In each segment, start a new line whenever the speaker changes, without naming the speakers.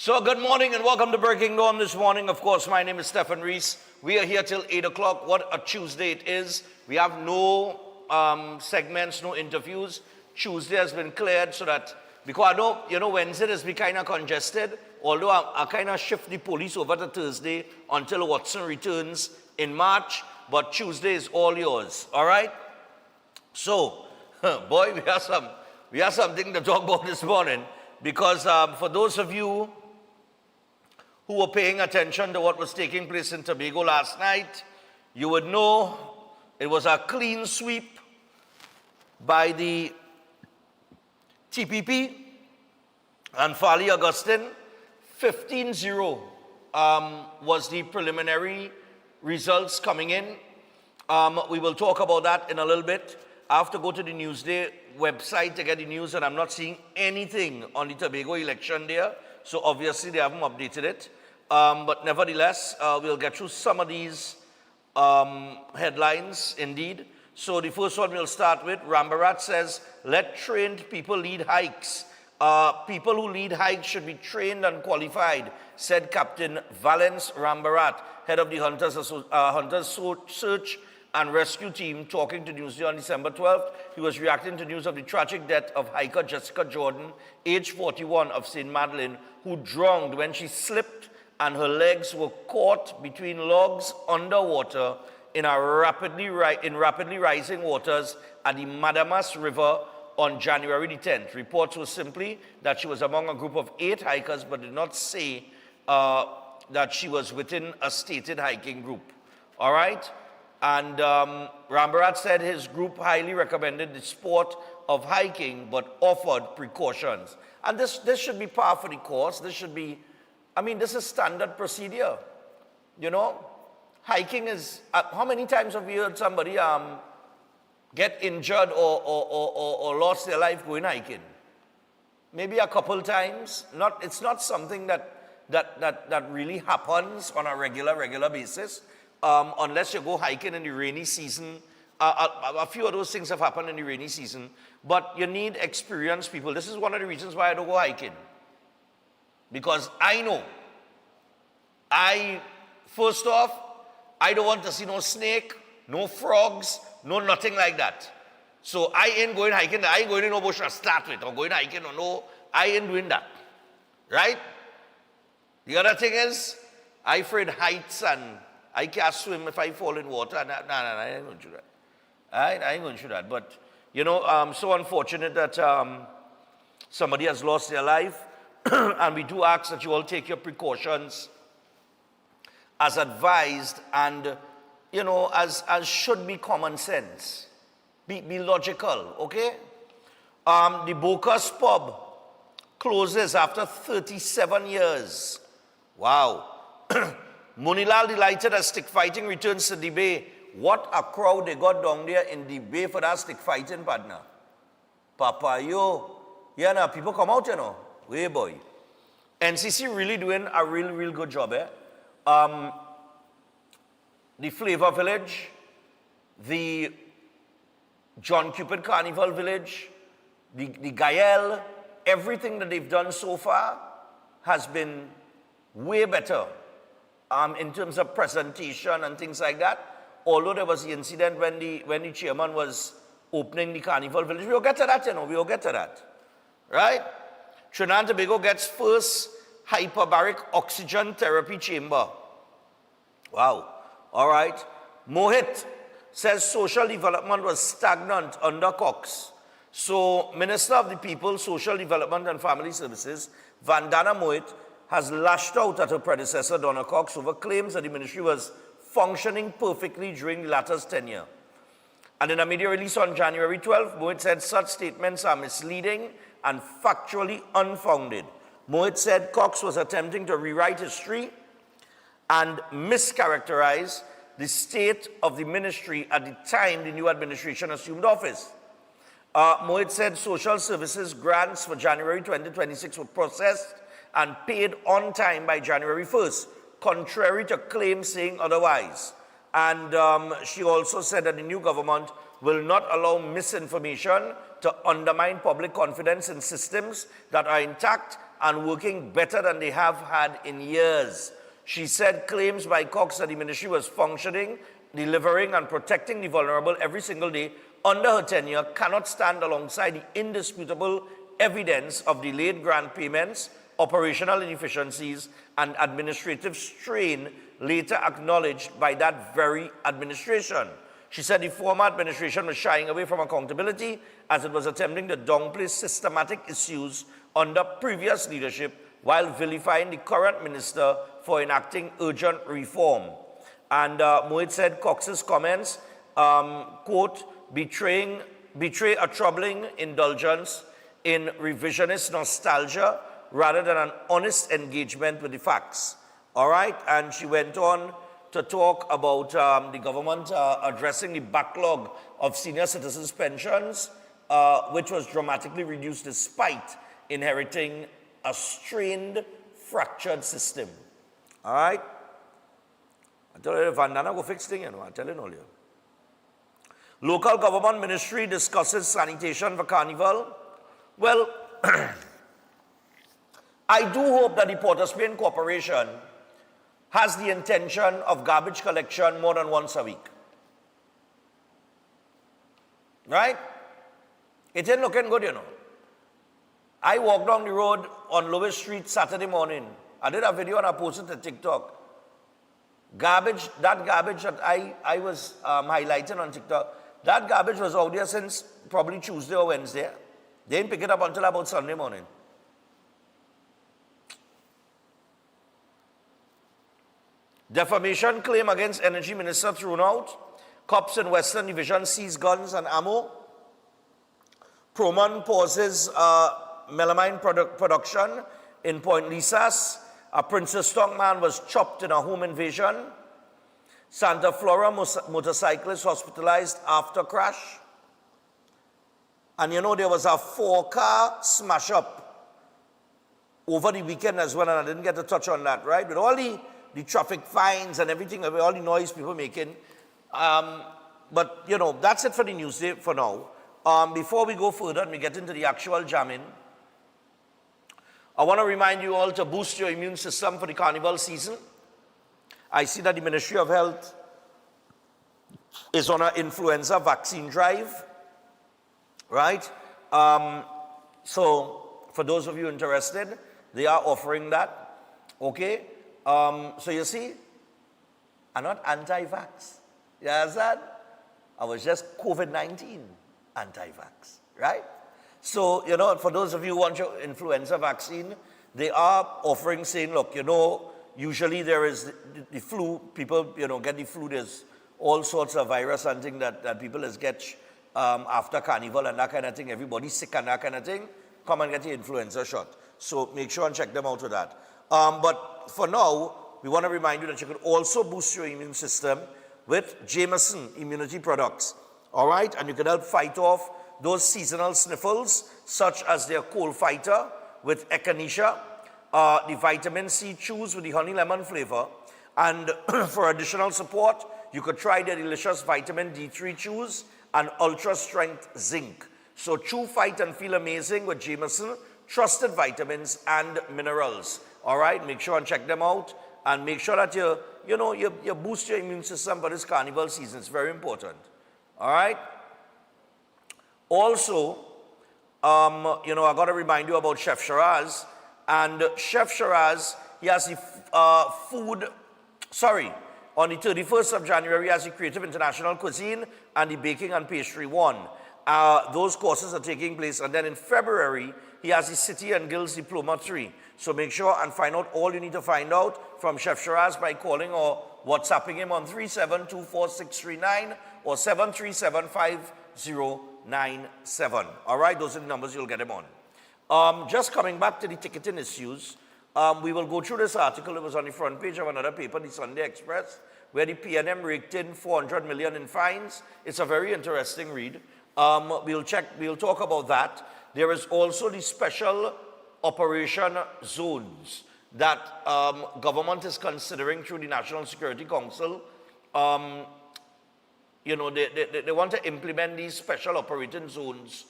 So good morning and welcome to Breaking Dawn this morning. Of course, my name is Stephen Reese. We are here till 8 o'clock. What a Tuesday it is. We have no segments, no interviews. Tuesday has been cleared so that, because I know, Wednesday has been kind of congested, although I kind of shift the police over to Thursday until Watson returns in March, but Tuesday is all yours, all right? So, boy, we have something to talk about this morning, because for those of you who were paying attention to what was taking place in Tobago last night, you would know it was a clean sweep by the TPP and Farley Augustine. 15-0 was the preliminary results coming in. We will talk about that in a little bit. I have to go to the Newsday website to get the news, and I'm not seeing anything on the Tobago election there. So obviously they haven't updated it. But nevertheless, we'll get through some of these headlines indeed. So the first one we'll start with, Rambarat says, let trained people lead hikes. People who lead hikes should be trained and qualified, said Captain Valence Rambarat, head of the Hunters Search and Rescue Team, talking to Newsday on December 12th. He was reacting to news of the tragic death of hiker Jessica Jordan, age 41, of St. Madeleine, who drowned when she slipped and her legs were caught between logs underwater in rapidly rising waters at the Madamas River on January the 10th. Reports were simply that she was among a group of 8 hikers, but did not say that she was within a stated hiking group. All right? And Rambarat said his group highly recommended the sport of hiking, but offered precautions. And this should be par for the course. This should be, this is standard procedure. You know, hiking is, how many times have you heard somebody get injured or lost their life going hiking? Maybe a couple times. It's not something that really happens on a regular basis. Unless you go hiking in the rainy season. A few of those things have happened in the rainy season. But you need experienced people. This is one of the reasons why I don't go hiking. Because I know, first off, I don't want to see no snake, no frogs, no nothing like that. So I ain't going hiking. I ain't going to no bush to start with, or going hiking or no. I ain't doing that. Right? The other thing is, I'm afraid heights and I can't swim if I fall in water. No, I ain't going to do that. I ain't going to do that. But, so unfortunate that somebody has lost their life. And we do ask that you all take your precautions as advised and, as should be common sense. Be logical, okay? The Bocas Pub closes after 37 years. Wow. Munilal delighted as stick fighting returns to the Bay. What a crowd they got down there in the Bay for that stick fighting, partner. Papa, yeah, now people come out, Way boy. NCC really doing a real good job, eh? The Flavor Village, the John Cupid Carnival Village, the Gael, everything that they've done so far has been way better in terms of presentation and things like that. Although there was the incident when the chairman was opening the Carnival Village. We'll get to that, we'll get to that. Right? Trinidad and Tobago gets first hyperbaric oxygen therapy chamber. Wow. All right. Mohit says social development was stagnant under Cox. So, Minister of the People, Social Development and Family Services, Vandana Mohit, has lashed out at her predecessor, Donna Cox, over claims that the ministry was functioning perfectly during the latter's tenure. And in a media release on January 12th, Mohit said such statements are misleading and factually unfounded. Mohit said Cox was attempting to rewrite history and mischaracterize the state of the ministry at the time the new administration assumed office. Mohit said social services grants for January 2026 were processed and paid on time by January 1st, contrary to claims saying otherwise. And she also said that the new government will not allow misinformation to undermine public confidence in systems that are intact and working better than they have had in years. She said claims by Cox that the ministry was functioning, delivering and protecting the vulnerable every single day under her tenure cannot stand alongside the indisputable evidence of delayed grant payments, operational inefficiencies, and administrative strain later acknowledged by that very administration. She said the former administration was shying away from accountability as it was attempting to downplay systematic issues under previous leadership while vilifying the current minister for enacting urgent reform. And Mohit said Cox's comments, quote, betray a troubling indulgence in revisionist nostalgia rather than an honest engagement with the facts. All right, and she went on to talk about the government addressing the backlog of senior citizens' pensions, which was dramatically reduced despite inheriting a strained, fractured system. All right? I tell you, Vandana go fix thing, you know, I'm telling all you. Local government ministry discusses sanitation for carnival. Well, I do hope that the Port of Spain Corporation has the intention of garbage collection more than once a week. Right? It ain't looking good, you know. I walked down the road on Lewis Street Saturday morning. I did a video and I posted to TikTok. Garbage, that garbage that I was highlighting on TikTok, that garbage was out there since probably Tuesday or Wednesday. They didn't pick it up until about Sunday morning. Defamation claim against Energy Minister thrown out. Cops in Western Division seize guns and ammo. Proman pauses melamine production in Point Lisas. A Princess Stockman was chopped in a home invasion. Santa Flora motorcyclist hospitalized after crash. And you know, there was a 4-car smash up over the weekend as well, and I didn't get to touch on that, right? With all the traffic fines and everything, all the noise people making. But, you know, that's it for the news day for now. Before we go further and we get into the actual jamming, I want to remind you all to boost your immune system for the carnival season. I see that the Ministry of Health is on an influenza vaccine drive, right? So, for those of you interested, they are offering that, okay? So you see, I'm not anti-vax. You understand? I was just COVID-19 anti-vax, right? So, you know, for those of you who want your influenza vaccine, they are offering, saying, look, you know, usually there is the flu, people, you know, get the flu, there's all sorts of virus and thing that people get after carnival and that kind of thing, everybody's sick and that kind of thing, come and get the influenza shot. So make sure and check them out with that. But for now, we want to remind you that you can also boost your immune system with Jameson immunity products. All right? And you can help fight off those seasonal sniffles, such as their cold fighter with echinacea, the vitamin C chews with the honey lemon flavor. And for additional support, you could try their delicious vitamin D3 chews and ultra strength zinc. So chew, fight, and feel amazing with Jameson, trusted vitamins and minerals. All right, make sure and check them out, and make sure that you boost your immune system for this carnival season. It's very important. All right. Also, I got to remind you about Chef Shiraz, and Chef Shiraz, he has the on the 31st of January, he has the Creative International Cuisine and the Baking and Pastry 1. Those courses are taking place, and then in February, he has the City and Guilds Diploma 3. So make sure and find out all you need to find out from Chef Shiraz by calling or WhatsApping him on 3724639 or 7375097. All right, those are the numbers you'll get him on. Just coming back to the ticketing issues, we will go through this article. It was on the front page of another paper, the Sunday Express, where the PNM raked in 400 million in fines. It's a very interesting read. We'll talk about that. There is also the special operation zones that government is considering through the National Security Council. They want to implement these special operating zones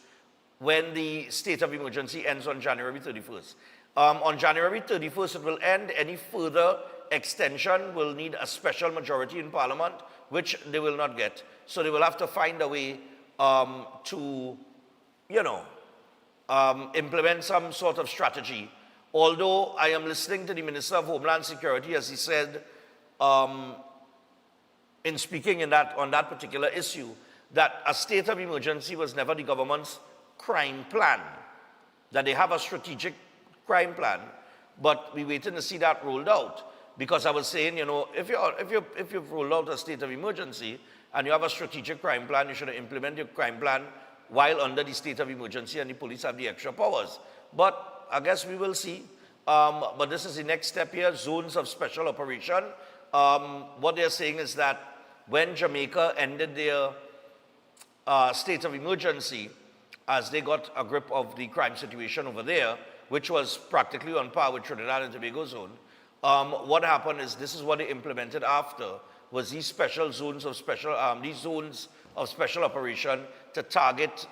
when the state of emergency ends on January 31st. On January 31st, it will end. Any further extension will need a special majority in Parliament, which they will not get. So they will have to find a way to, implement some sort of strategy. Although I am listening to the Minister of Homeland Security, as he said, in speaking on that particular issue, that a state of emergency was never the government's crime plan, that they have a strategic crime plan, but we're waiting to see that rolled out. Because I was saying, if you've rolled out a state of emergency and you have a strategic crime plan, you should implement your crime plan while under the state of emergency, and the police have the extra powers. But I guess we will see. But this is the next step here, zones of special operation. What they're saying is that when Jamaica ended their state of emergency, as they got a grip of the crime situation over there, which was practically on par with Trinidad and Tobago zone, what happened is, this is what they implemented after, was these special zones of special, operation to target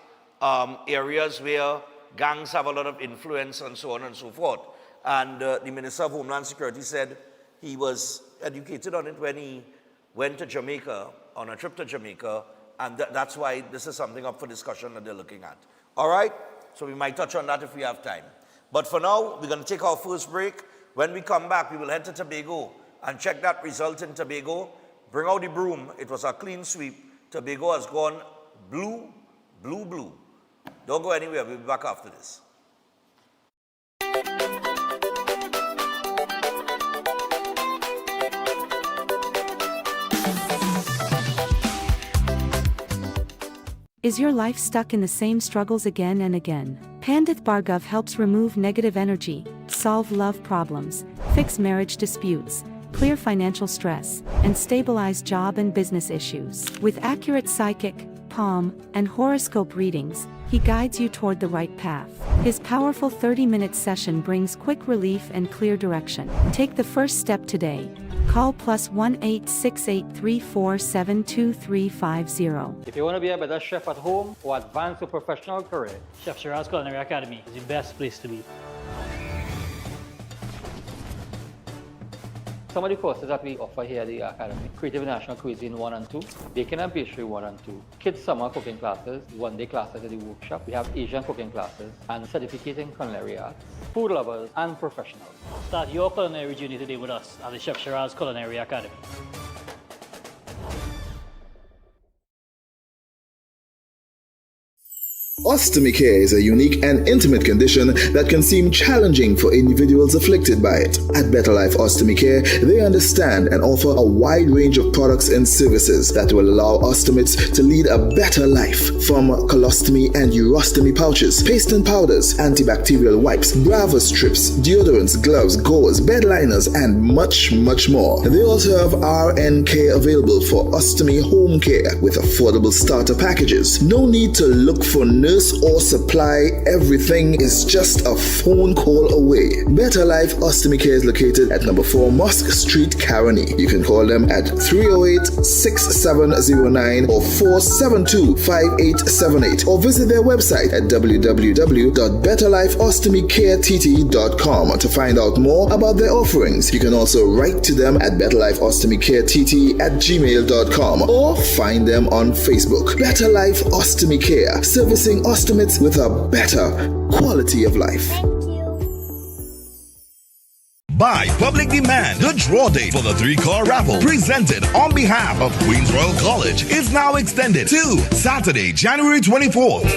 areas where gangs have a lot of influence and so on and so forth. And the Minister of Homeland Security said he was educated on it when he went to Jamaica, on a trip to Jamaica, and that's why this is something up for discussion that they're looking at. All right? So we might touch on that if we have time. But for now, we're going to take our first break. When we come back, we will head to Tobago and check that result in Tobago. Bring out the broom. It was a clean sweep. Tobago has gone blue, blue, blue. Don't go anywhere. We'll be back after this.
Is your life stuck in the same struggles again and again? Pandith Bhargav helps remove negative energy, solve love problems, fix marriage disputes, clear financial stress, and stabilize job and business issues. With accurate psychic, palm, and horoscope readings, he guides you toward the right path. His powerful 30-minute session brings quick relief and clear direction. Take the first step today. Call +1 868-347-2350.
If you want to be a better chef at home or advance your professional career,
Chef Shiraz Culinary Academy is the best place to be.
some of the courses that we offer here at the Academy: Creative National Cuisine 1 and 2, Baking and Pastry 1 and 2, Kids Summer Cooking Classes, one-day classes at the workshop. We have Asian cooking classes and certificate in culinary arts, food lovers and professionals.
Start your culinary journey today with us at the Chef Shiraz Culinary Academy.
Ostomy care is a unique and intimate condition that can seem challenging for individuals afflicted by it. At Better Life Ostomy Care, they understand and offer a wide range of products and services that will allow ostomates to lead a better life. From colostomy and urostomy pouches, paste and powders, antibacterial wipes, Brava strips, deodorants, gloves, gauze, bed liners, and much, much more. They also have RN care available for ostomy home care with affordable starter packages. No need to look for nurse or supply. Everything is just a phone call away. Better Life Ostomy Care is located at number 4 Mosque Street, Caroni. You can call them at 308-6709 or 472-5878 or visit their website at www.betterlifeostomycareTT.com to find out more about their offerings. You can also write to them at betterlifeostomycareTT@gmail.com or find them on Facebook. Better Life Ostomy Care, servicing ostomates with a better quality of life.
By public demand, the draw date for the 3-car raffle presented on behalf of Queens Royal College is now extended to Saturday, January 24th.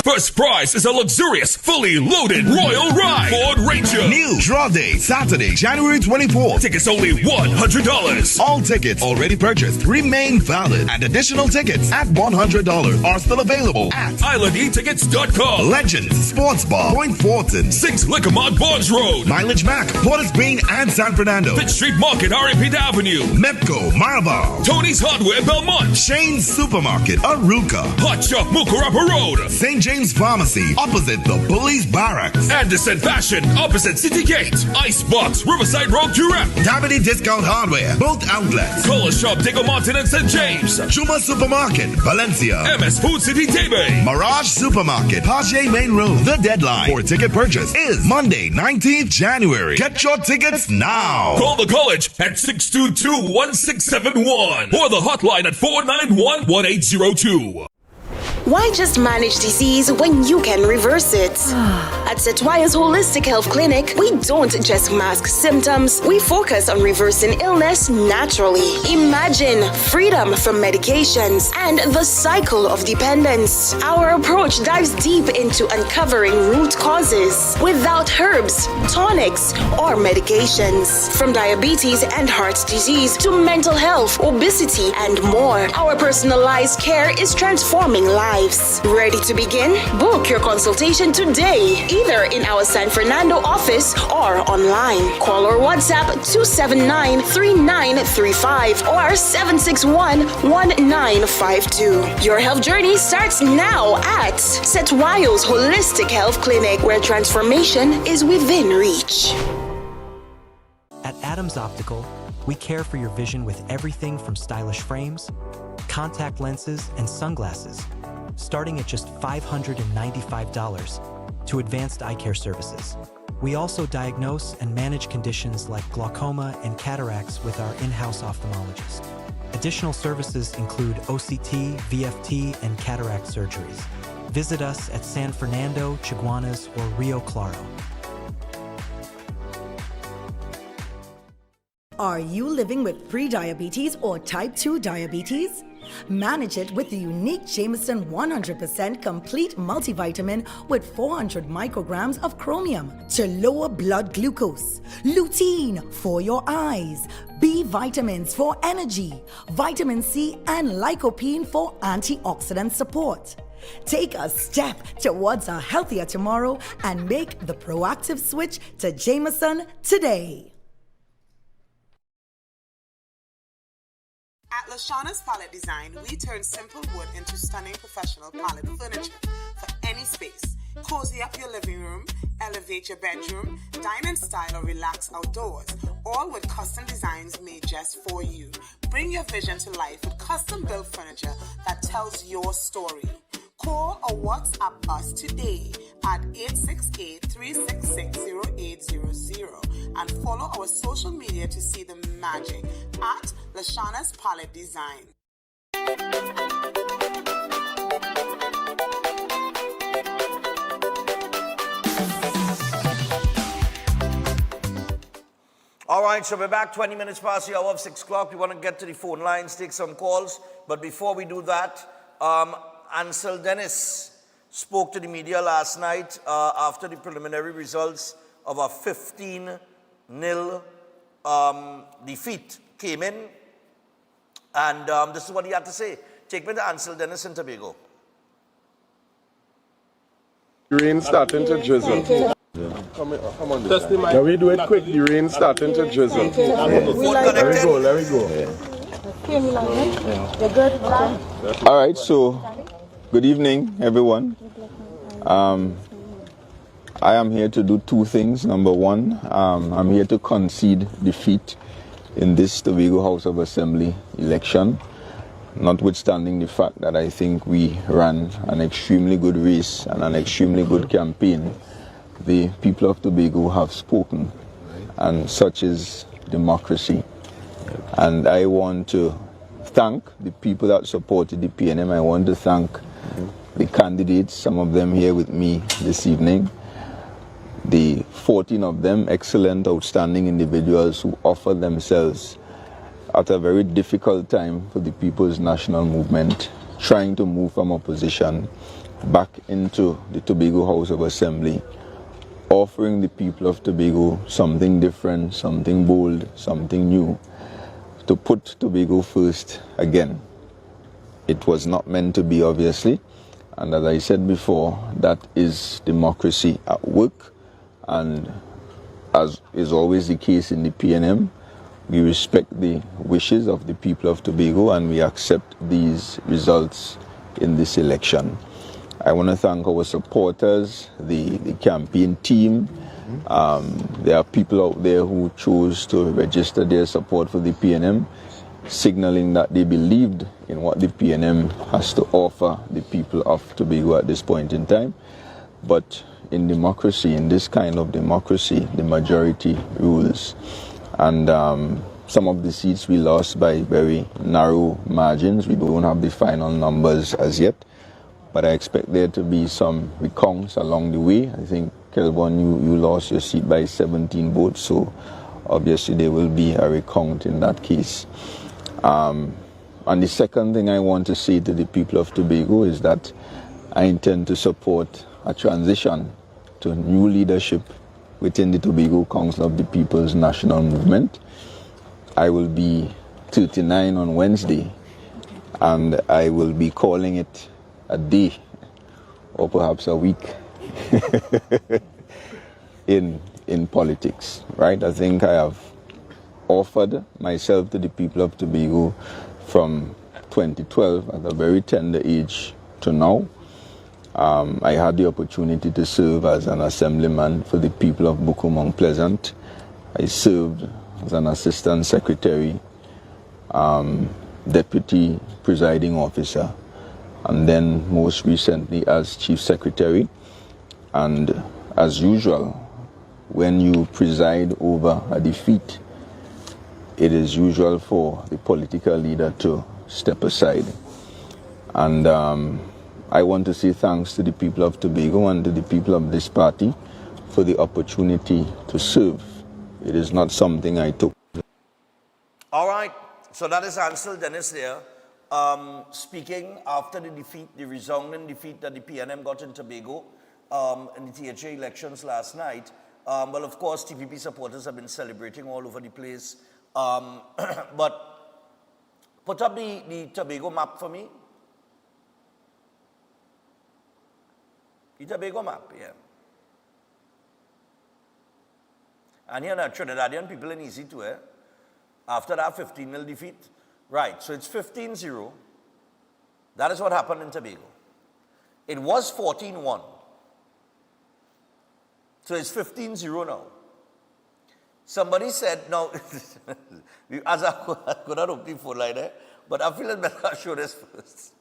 First prize is a luxurious, fully loaded Royal Ride Ford Ranger.
New draw date, Saturday, January 24th.
Tickets only $100.
All tickets already purchased remain valid, and additional tickets at $100 are still available at
IslandEtickets.com.
Legends Sports Bar, Point Fortin,
6 Lickermont Bonds Road,
Mileage Mac, Porter's Green and San Fernando,
Fitz Street Market, Aripid Avenue,
Mepco, Marval,
Tony's Hardware, Belmont,
Shane's Supermarket, Aruka,
Hot Shop, Mukurapa Road,
St. James Queen's Pharmacy, opposite the Police Barracks.
Anderson Fashion, opposite City Gate. Icebox, Riverside Road, Durham.
Davide Discount Hardware, both outlets.
Color Shop, Diego Martin and St. James.
Juma Supermarket, Valencia.
MS Food City, Tebe.
Mirage Supermarket, Pache Main Road. The deadline for ticket purchase is Monday, 19th January. Get your tickets now.
Call the college at 622-1671 or the hotline at 491-1802.
Why just manage disease when you can reverse it? At Setwaya's Holistic Health Clinic, we don't just mask symptoms, we focus on reversing illness naturally. Imagine freedom from medications and the cycle of dependence. Our approach dives deep into uncovering root causes without herbs, tonics, or medications. From diabetes and heart disease to mental health, obesity, and more, our personalized care is transforming lives. Ready to begin? Book your consultation today, either in our San Fernando office or online. Call or WhatsApp 279-3935 or 761-1952. Your health journey starts now at Setwayo's Holistic Health Clinic, where transformation is within reach.
At Adams Optical, we care for your vision with everything from stylish frames, contact lenses, and sunglasses, starting at just $595, to advanced eye care services. We also diagnose and manage conditions like glaucoma and cataracts with our in-house ophthalmologist. Additional services include OCT, VFT, and cataract surgeries. Visit us at San Fernando, Chaguanas, or Rio Claro.
Are you living with pre-diabetes or type 2 diabetes? Manage it with the unique Jameson 100% complete multivitamin with 400 micrograms of chromium to lower blood glucose, lutein for your eyes, B vitamins for energy, vitamin C and lycopene for antioxidant support. Take a step towards a healthier tomorrow and make the proactive switch to Jameson today.
At Lashana's Palette Design, we turn simple wood into stunning professional palette furniture for any space. Cozy up your living room, elevate your bedroom, dine in style or relax outdoors, all with custom designs made just for you. Bring your vision to life with custom-built furniture that tells your story. Call or WhatsApp us today at 868-366-0800 and follow our social media to see the magic at Lashana's Palette Design.
All right, so we're back 20 minutes past the hour of 6 o'clock. We want to get to the phone lines, take some calls. But before we do that, Ansel Dennis spoke to the media last night after the preliminary results of a 15-0 defeat came in. And this is what he had to say. Take me to Ansel Dennis in Tobago.
Rain starting to drizzle. Come on. Now we do it quick. The rain starting to drizzle. Let me go.
All right, so good evening, everyone. I am here to do two things. Number one, I'm here to concede defeat in this Tobago House of Assembly election, notwithstanding the fact that I think we ran an extremely good race and an extremely good campaign. The people of Tobago have spoken, and such is democracy. And I want to thank the people that supported the PNM. I want to thank the candidates, some of them here with me this evening. The 14 of them, excellent, outstanding individuals who offered themselves at a very difficult time for the People's National Movement, trying to move from opposition back into the Tobago House of Assembly, offering the people of Tobago something different, something bold, something new, to put Tobago first again. It was not meant to be, obviously, and as I said before, that is democracy at work. And as is always the case in the PNM, we respect the wishes of the people of Tobago and we accept these results in this election. I want to thank our supporters, the campaign team. There are people out there who chose to register their support for the PNM, signaling that they believed in what the PNM has to offer the people of Tobago at this point in time. But in democracy, in this kind of democracy, the majority rules. And some of the seats we lost by very narrow margins. We don't have the final numbers as yet, but I expect there to be some recounts along the way. I think, Kelvin, you lost your seat by 17 votes, so obviously there will be a recount in that case. And the second thing I want to say to the people of Tobago is that I intend to support a transition to new leadership within the Tobago Council of the People's National Movement. I will be 39 on Wednesday, and I will be calling it a day or perhaps a week in politics, right? I think I have offered myself to the people of Tobago from 2012 at a very tender age to now. I had the opportunity to serve as an assemblyman for the people of Buku Mount Pleasant. I served as an assistant secretary, deputy presiding officer, and then most recently as chief secretary. And as usual, when you preside over a defeat, it is usual for the political leader to step aside. And I want to say thanks to the people of Tobago and to the people of this party for the opportunity to serve. It is not something I took.
All right, so that is Ansel Dennis there, speaking after the defeat, the resounding defeat that the PNM got in Tobago in the THA elections last night. Well, of course, TPP supporters have been celebrating all over the place. But put up the Tobago map for me. The Tobago map, yeah. And here, Trinidadian people in easy to eh? After that 15-0 defeat. Right, so it's 15-0. That is what happened in Tobago. It was 14-1. So it's 15-0 now. Somebody said, now, as I could not open the phone line there, but I feel it better I show this first.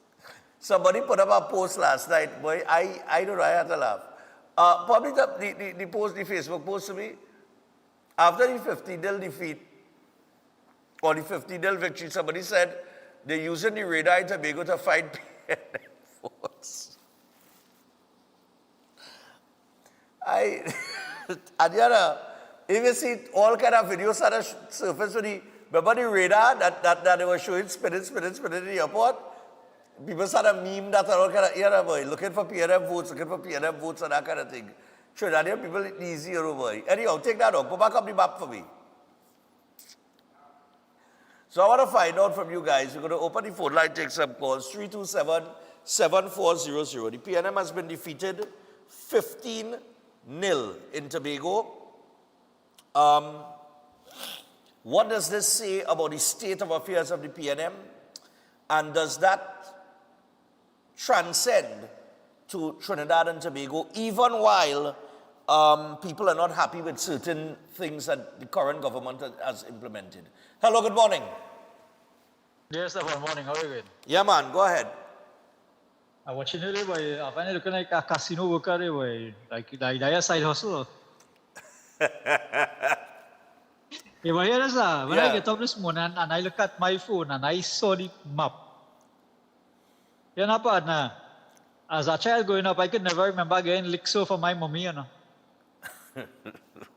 Somebody put up a post last night, boy, I don't know, I had to laugh. Published up the post, the Facebook post to me. After the 15-0 defeat, or the 15-0 victory, somebody said they're using the radar in Tobago to find PNM votes. And if you see all kind of videos that are surface with the, remember the radar that they were showing spinning in the airport? People started meme that all kind of, yeah, boy, looking for PNM votes and that kind of thing. Trinidadian people, it's easy, boy. Anyhow, take that out. Go back up the map for me. So I want to find out from you guys. We're going to open the phone line, take some calls. 327-7400. The PNM has been defeated 15-0 in Tobago. What does this say about the state of affairs of the PNM? And does that transcend to Trinidad and Tobago, even while people are not happy with certain things that the current government has implemented? Hello, good morning.
Yes, good morning. How are you doing?
Yeah, man, go ahead.
I'm watching you, boy. I'm looking like a casino worker, boy. Like a side hustle. Yeah, but here's that. When I get up this morning and I look at my phone and I saw the map. You know, partner, as a child growing up, I could never remember getting Lixo from my mommy, you know.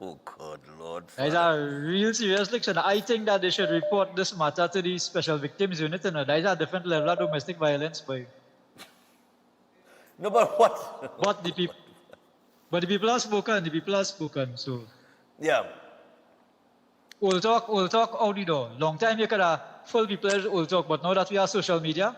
Oh, God, Lord.
That's a real serious Lixo. I think that they should report this matter to the Special Victims Unit, you know. That's a different level of domestic violence, boy.
No, but what?
But the people are spoken, so.
Yeah.
Old talk out the door. Long time you could have full people old talk, but now that we have social media,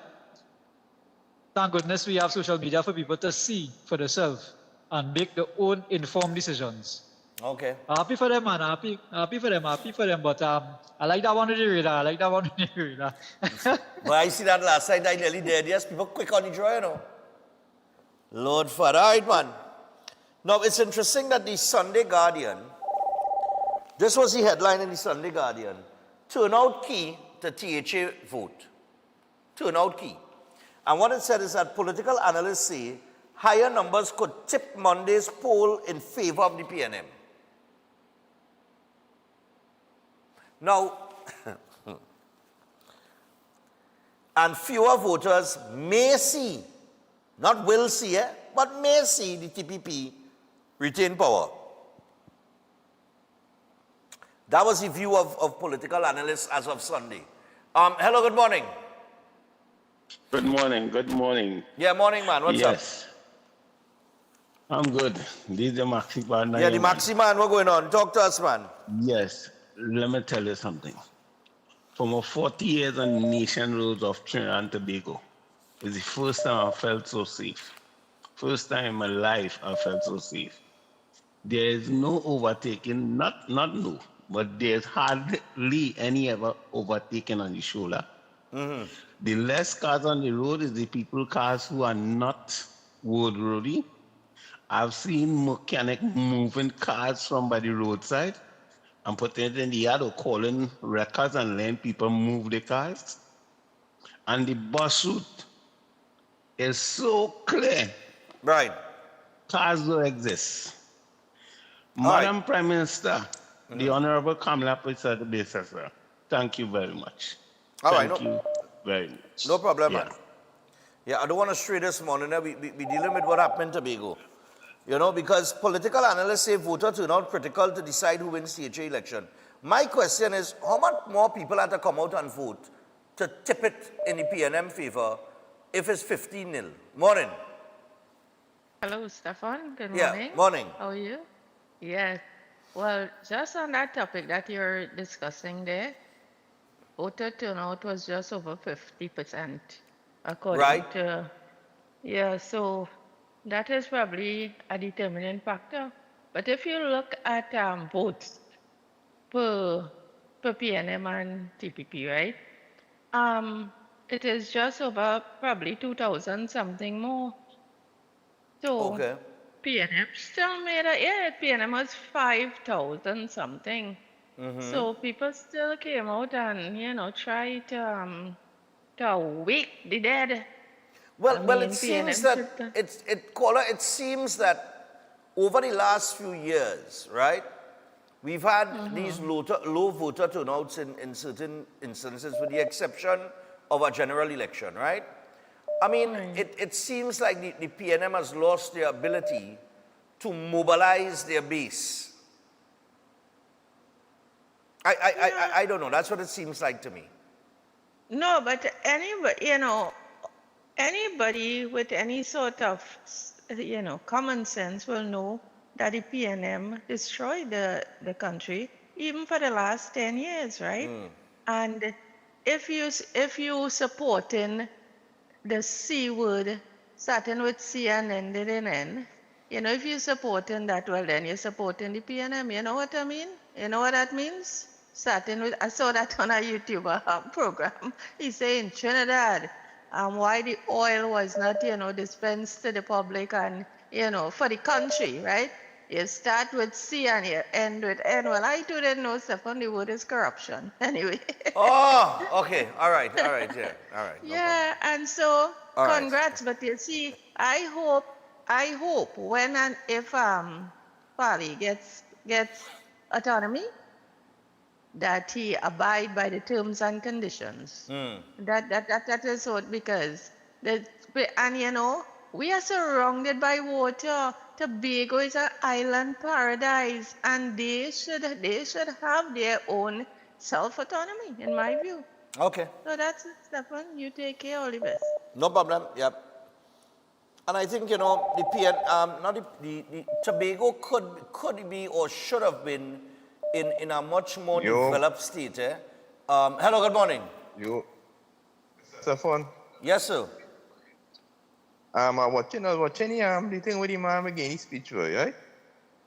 thank goodness we have social media for people to see for themselves and make their own informed decisions.
Okay.
Happy for them, man. Happy for them. But I like that one in the radar.
But I see that last night, I nearly did. Yes, people quick on the draw, you know. Lord Father. All right, man. Now, it's interesting that the Sunday Guardian, this was the headline in the Sunday Guardian, turnout key to THA vote. Turnout key. And what it said is that political analysts say higher numbers could tip Monday's poll in favor of the PNM. Now, and fewer voters may see, not will see, but may see the TPP retain power. That was the view of political analysts as of Sunday. Hello, good morning.
Good morning, good morning.
Yeah, morning, man. What's up?
Yes. I'm good. This is the Maxi Man.
Yeah, the Maxi Man, what's going on? Talk to us, man.
Yes. Let me tell you something. For my 40 years on the nation roads of Trinidad and Tobago, it's the first time I felt so safe. First time in my life I felt so safe. There is no overtaking, not no, but there's hardly any ever overtaking on the shoulder.
Mm-hmm.
The less cars on the road is the cars who are not roadworthy. I've seen mechanic moving cars from by the roadside and putting it in the yard or calling records and letting people move the cars. And the bus route is so clear.
Right.
Cars don't exist. Madam Prime Minister, the Honorable Kamala Harris, thank you very much. Thank you very much.
No problem, man. Yeah, I don't want to stray this morning. We dealing with what happened in Tobago. You know, because political analysts say voter turnout critical to decide who wins the THA election. My question is, how much more people have to come out and vote to tip it in the PNM favor if it's 15-0? Morning.
Hello, Stefan. Good morning.
Yeah, morning.
How are you? Yes. Well, just on that topic that you're discussing there, voter turnout was just over 50%, according to... Yeah, so that is probably a determining factor. But if you look at votes per PNM and TPP, right? It is just over probably 2,000 something more. So PNM still made PNM was 5,000 something.
Mm-hmm.
So people still came out and, you know, tried to wake the dead.
Well, it seems that it seems that over the last few years, right, we've had these low voter turnouts in certain instances, with the exception of a general election, right? I mean, it seems like the PNM has lost their ability to mobilize their base. I don't know. That's what it seems like to me.
No, but anybody, you know, anybody with any sort of, you know, common sense will know that the PNM destroyed the country, even for the last 10 years, right? And if you supporting the C word, starting with C and ending in N, you know, if you're supporting that, well, then you're supporting the PNM. You know what I mean? You know what that means? Starting with, I saw that on a YouTube program. He's saying Trinidad, why the oil was not, you know, dispensed to the public and, you know, for the country, right? You start with C and you end with N. Well, I too didn't know, Stefan, the word is corruption. Anyway.
Oh, okay. All right, yeah. All right. No
yeah,
problem.
and so,
All
congrats. But you see, I hope when and if Pali gets autonomy, that he abide by the terms and conditions. That is what, because and you know, we are surrounded by water. Tobago is an island paradise, and they should have their own self-autonomy, in my view.
Okay.
So that's it, Stefan. You take care, all the best.
No problem. Yep. And I think, you know, the Tobago could be or should have been in a much more developed state. Hello, good morning.
Stefan.
Yes, sir.
Watching the thing with the man again, his speech, right?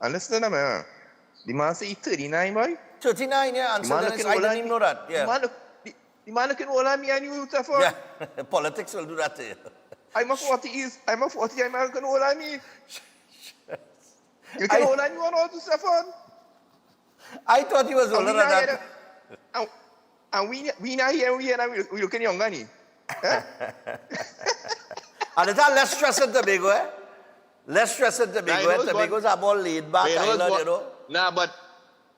And listen to me, the man say 39, boy.
39, yeah, and so I didn't even know that, yeah.
The man looking all at me and you, Stefan.
Yeah, politics will do that to you.
I'm a 40 American hold on me. You can hold on you on all to Stefan.
I thought he was older than that.
And we not here, we looking younger, ni.
And it's a less stress in Tobago, eh? Less stress in Tobago. Tobago's are more laid back island, you know.
Nah, but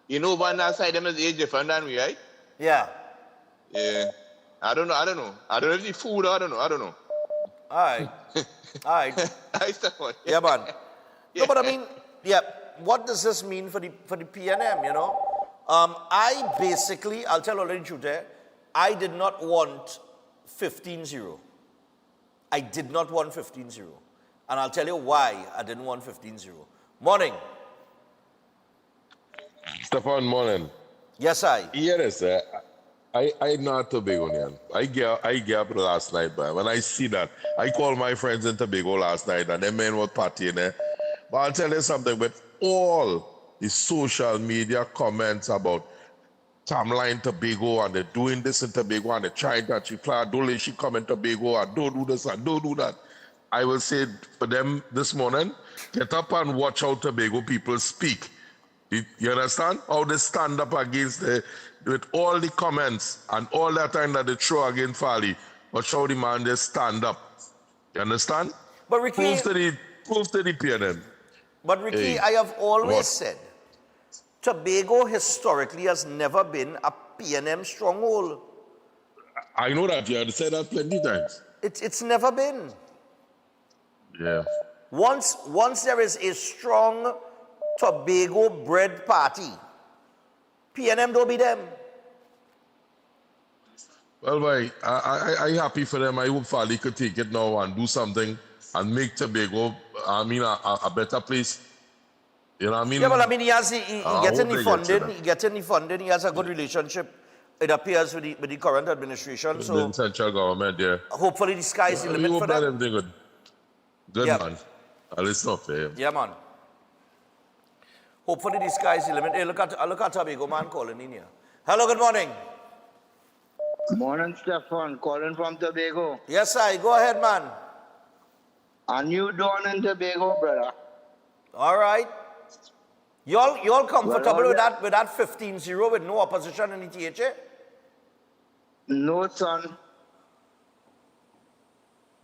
you know one side them is age different than we, right?
Yeah.
Yeah. I don't know. I don't know if the food, I don't know.
All right.
I Stefan.
Yeah, man. No, but I mean, yeah, what does this mean for the PNM, you know? I basically, I'll tell already truth there, I did not want 15-0. I did not want 15-0. And I'll tell you why I didn't want 15-0. Morning.
Stefan, morning.
Yes, I.
Yes, I not Tobago. I get up last night, but when I see that, I called my friends in Tobago last night and them men were partying there. But I'll tell you something, with all the social media comments about Tamla Tobago and they're doing this in Tobago and they're trying to achieve don't she come in Tobago and don't do this and don't do that. I will say for them this morning, get up and watch how Tobago people speak. You understand? How they stand up against with all the comments and all that time that they throw against Fali. Watch how the man they stand up. You understand?
But Ricky,
prove to the PNM.
But Ricky, I have always said, Tobago historically has never been a PNM stronghold.
I know that. You have said that plenty times.
It's never been.
Yeah.
Once there is a strong Tobago bred party, PNM don't be them.
Well, boy, I happy for them. I hope Fali could take it now and do something and make Tobago, a better place. You know what I mean?
Yeah, well, I mean, he getting the funding. He getting the funding. He has a good relationship, it appears, with the current administration. So
the central government, yeah.
Hopefully, the sky is the limit for them.
Everything good. Good,
yeah.
Man. At least not for him.
Yeah, man. Hopefully, the sky is the limit. Hey, look at Tobago man calling in here. Hello, good morning.
Morning, Stefan. Calling from Tobago.
Yes, I. Go ahead, man.
A new dawn in Tobago, brother.
All right. Y'all comfortable with that 15-0 with no opposition in the THA?
No, son.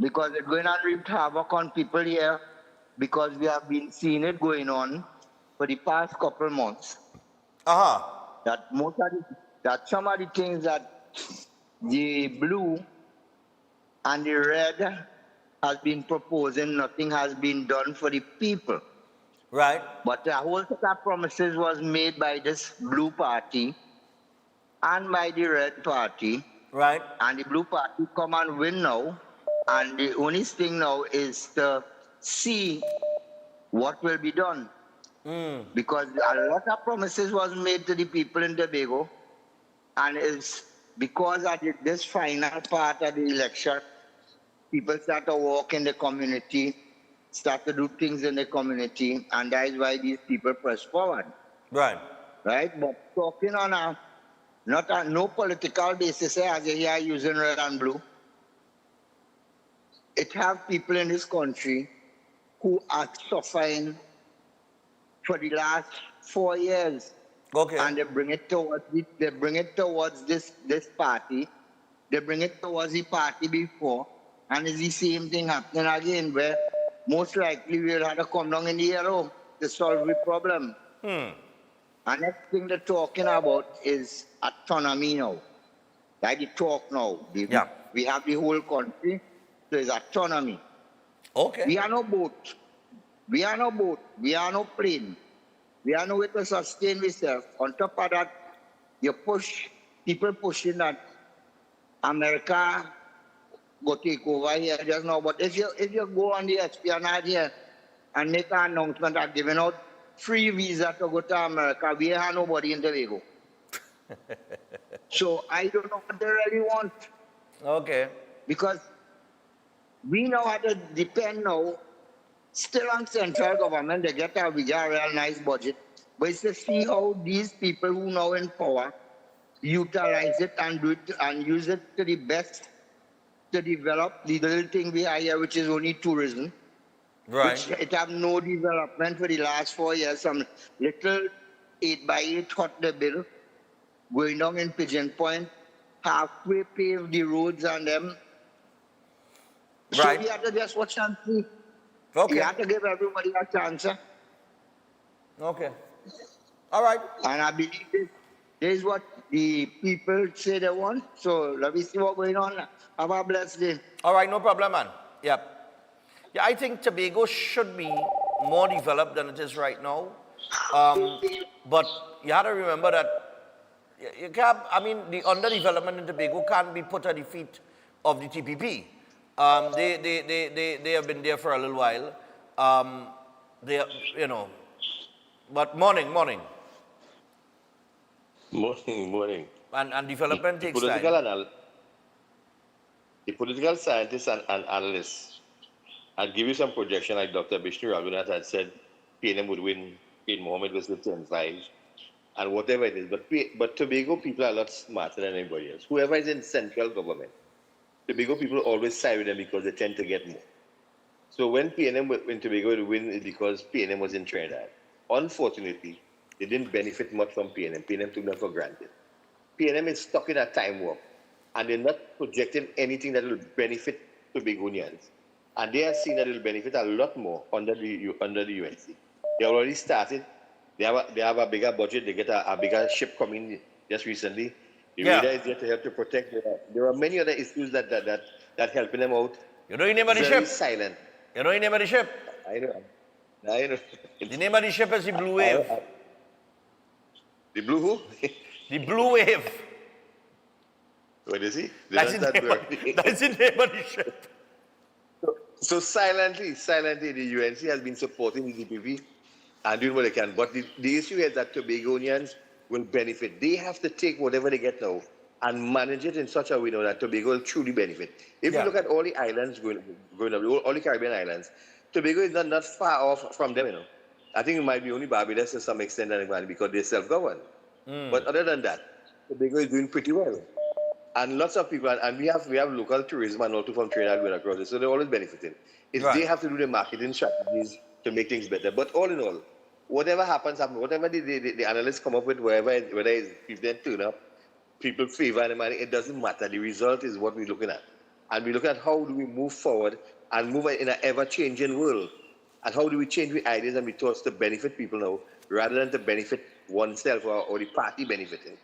Because it's going to wreak havoc on people here because we have been seeing it going on for the past couple months. That some of the things that the blue and the red has been proposing, nothing has been done for the people.
Right.
But a whole set of promises was made by this blue party and by the red party.
Right.
And the blue party come and win now. And the only thing now is to see what will be done. Because a lot of promises was made to the people in Tobago. And it's because of this final part of the election, people start to walk in the community, start to do things in the community, and that is why these people press forward.
Right.
Right? But talking on no political basis, as you hear using red and blue, it have people in this country who are suffering for the last 4 years.
Okay.
And they bring it towards this party. They bring it towards the party before. And it's the same thing happening again, where most likely we'll have to come down in the yellow to solve the problem. And next thing they're talking about is autonomy now. Like the talk now. We have the whole country, so it's autonomy.
Okay.
We are no boat. We are no boat. We are no plane. We are no way to sustain ourselves. On top of that, people pushing that America go take over here just now. But if you go on the espionage here and make an announcement of giving out free visa to go to America, we have nobody in Tobago. So I don't know what they really want.
Okay.
Because we now have to depend now still on central government. They get a real nice budget. But it's to see how these people who now in power utilize it and do it and use it to the best to develop the little thing we have here, which is only tourism.
Right.
Which it have no development for the last 4 years. Some little 8x8 hot the bill going down in Pigeon Point, halfway paved the roads and them. So
Right.
we have to just watch and see.
Okay.
You have to give everybody a chance.
Okay. All right.
And I believe this is what the people say they want. So let me see what's going on. Have a blessed day.
All right, no problem, man. Yep. Yeah, I think Tobago should be more developed than it is right now. But you have to remember that you can't, I mean, the underdevelopment in Tobago can't be put at the feet of the TPP. They have been there for a little while. They, you know, but morning.
Morning.
And development takes time.
The political scientists and analysts I'll give you some projection like Dr. Bishnu Raghunath had said PNM would win, Pete Mohammed was with 10-5, and whatever it is. But Tobago people are a lot smarter than anybody else. Whoever is in central government, Tobago people always side with them because they tend to get more. So when Tobago would win, it's because PNM was in Trinidad. Unfortunately, they didn't benefit much from PNM. PNM took them for granted. PNM is stuck in a time warp, and they're not projecting anything that will benefit Tobagonians. And they are seeing that it will benefit a lot more under the UNC. They already started. They have a bigger budget. They get a bigger ship coming just recently. The radar is there to help to protect. There are many other issues that helping them out.
You know the name of the ship?
Silent.
You know the name of the ship?
I know.
The name of the ship is the Blue Wave.
The Blue who?
The Blue Wave.
What is he?
That's the name of the ship.
So silently, the UNC has been supporting the DPP and doing what they can. But the issue is that Tobagonians will benefit. They have to take whatever they get now and manage it in such a way that Tobago will truly benefit. If you look at all the islands going up, all the Caribbean islands, Tobago is not far off from them, you know. I think it might be only Barbados to some extent because they're self-governed. But other than that, Tobago is doing pretty well. And lots of people, and we have local tourism and also from Trinidad going across it, so they're always benefiting. It's they have to do the marketing strategies to make things better. But all in all, whatever happens, whatever the analysts come up with, whether it's if they turn up, people favor them, it doesn't matter. The result is what we're looking at. And we look at how do we move forward and move in an ever-changing world. And how do we change the ideas and the thoughts to benefit people now, rather than to benefit oneself or the party benefiting.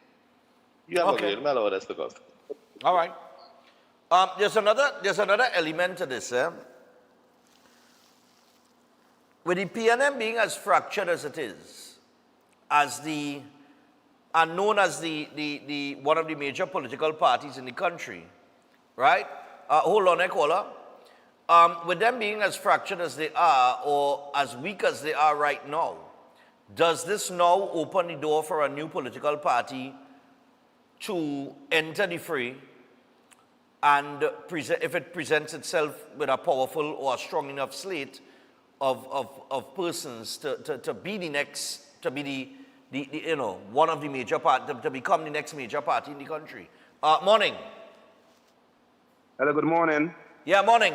You have
Okay. All right. There's another element to this. With the PNM being as fractured as it is, and known as the one of the major political parties in the country, right? Hold on, caller. With them being as fractured as they are, or as weak as they are right now, does this now open the door for a new political party to enter the fray, and if it presents itself with a powerful or a strong enough slate of persons to be the next, to be the one of the major parties, to become the next major party in the country? Morning.
Hello, good morning.
Yeah, morning.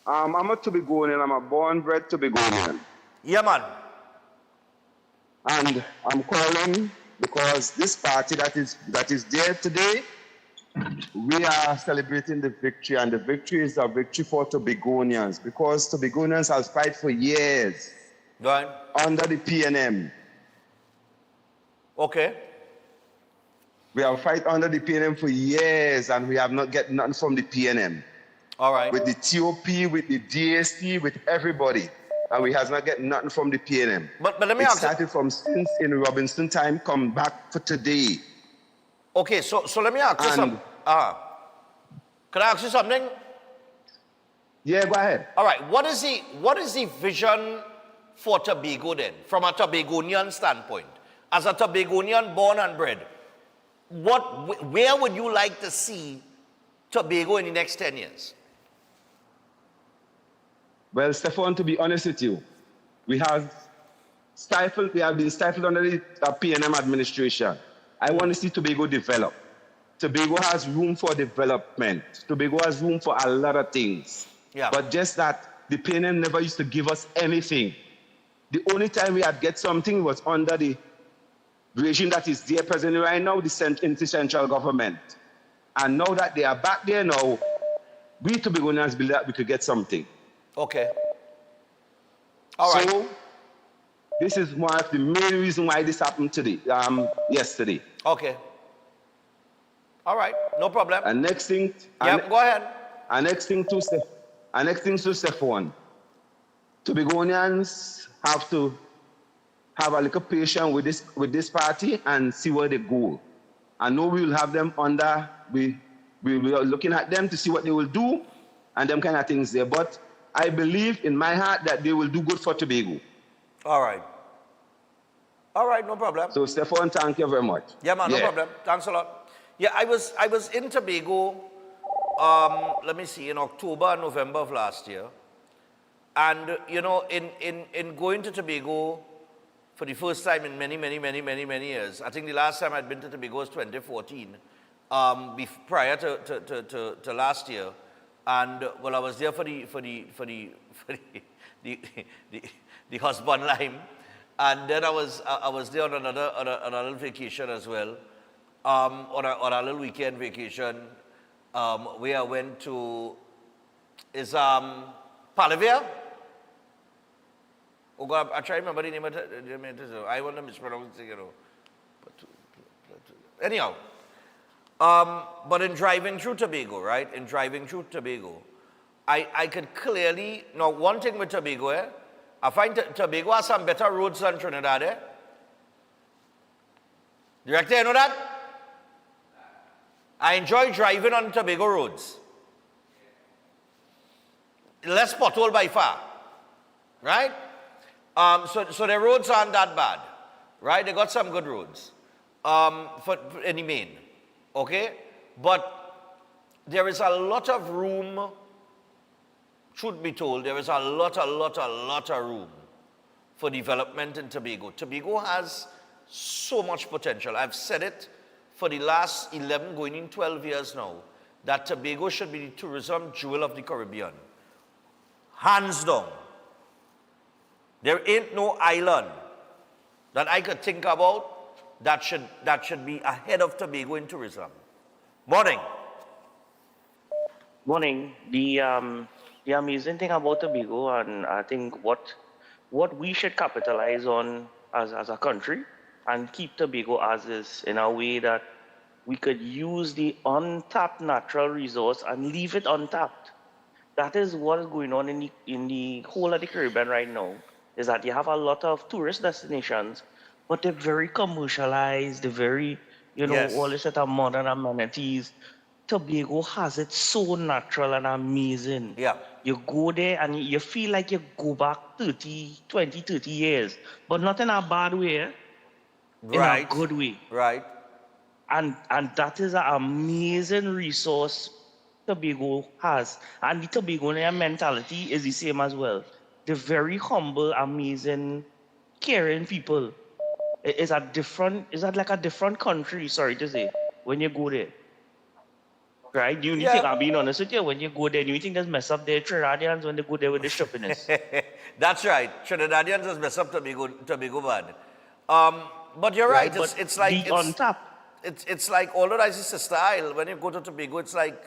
I'm a Tobagonian. I'm a born-bred Tobagonian.
Yeah, man.
And I'm calling because this party that is there today, we are celebrating the victory, and the victory is a victory for Tobagonians, because Tobagonians have fight for years under the PNM.
Okay.
We have fight under the PNM for years, and we have not get nothing from the PNM.
All right.
With the TOP, with the DST, with everybody. And we have not get nothing from the PNM.
But let me
it
ask
started from since in Robinson time, come back for today.
Okay, so let me ask you something. Can I ask you something?
Yeah, go ahead.
All right. What is the vision for Tobago then, from a Tobagonian standpoint? As a Tobagonian born and bred, where would you like to see Tobago in the next 10 years?
Well, Stefan, to be honest with you, we have been stifled under the PNM administration. I want to see Tobago develop. Tobago has room for development. Tobago has room for a lot of things.
Yeah.
But just that the PNM never used to give us anything. The only time we had get something was under the regime that is there presently right now, the central government. And now that they are back there now, we Tobagonians believe that we could get something.
Okay. All right.
So this is one of the main reasons why this happened today, yesterday.
Okay. All right, no problem.
And next thing,
go ahead.
And next thing to Stefan. Tobagonians have to have a little patience with this party and see where they go. I know we will have them under. We are looking at them to see what they will do, and them kind of things there. But I believe in my heart that they will do good for Tobago.
All right. All right, no problem.
So Stefan, thank you very much.
Yeah, man, no problem. Thanks a lot. Yeah, I was in Tobago, let me see, in October and November of last year. And, you know, in going to Tobago for the first time in many years, I think the last time I'd been to Tobago was 2014, prior to last year. And, well, I was there for the husband lime. And then I was there on another vacation as well. On a little weekend vacation, where I went to, Palavia? Oh God, I try to remember the name of it. I want to mispronounce it, you know. Anyhow, but in driving through Tobago, right? In driving through Tobago, I could clearly, now one thing with Tobago, I find Tobago has some better roads than Trinidad, Director, you know that? I enjoy driving on Tobago roads. Less pothole by far, right? So the roads aren't that bad, right? They got some good roads in the main, okay? But there is a lot of room, truth be told, there is a lot of room for development in Tobago. Tobago has so much potential. I've said it for the last 11, going in 12 years now, that Tobago should be the tourism jewel of the Caribbean. Hands down. There ain't no island that I could think about that should be ahead of Tobago in tourism. Morning.
Morning. The amazing thing about Tobago, and I think what we should capitalize on as a country and keep Tobago as is, in a way that we could use the untapped natural resource and leave it untapped. That is what is going on in the whole of the Caribbean right now, is that you have a lot of tourist destinations, but they're very commercialized, they're very, all this set of modern amenities. Tobago has it so natural and amazing.
Yeah.
You go there and you feel like you go back 20, 30 years, but not in a bad way. In a good way.
Right.
And that is an amazing resource Tobago has. And the Tobagonian mentality is the same as well. They're very humble, amazing, caring people. It's like a different country, sorry to say, when you go there. Right? You think, I'm being honest with you, when you go there, you think there's mess up there Trinidadians when they go there with the shoppiness.
That's right. Trinidadians just mess up Tobago bad. But you're right. It's like
on top.
It's like, although that's a style, when you go to Tobago, it's like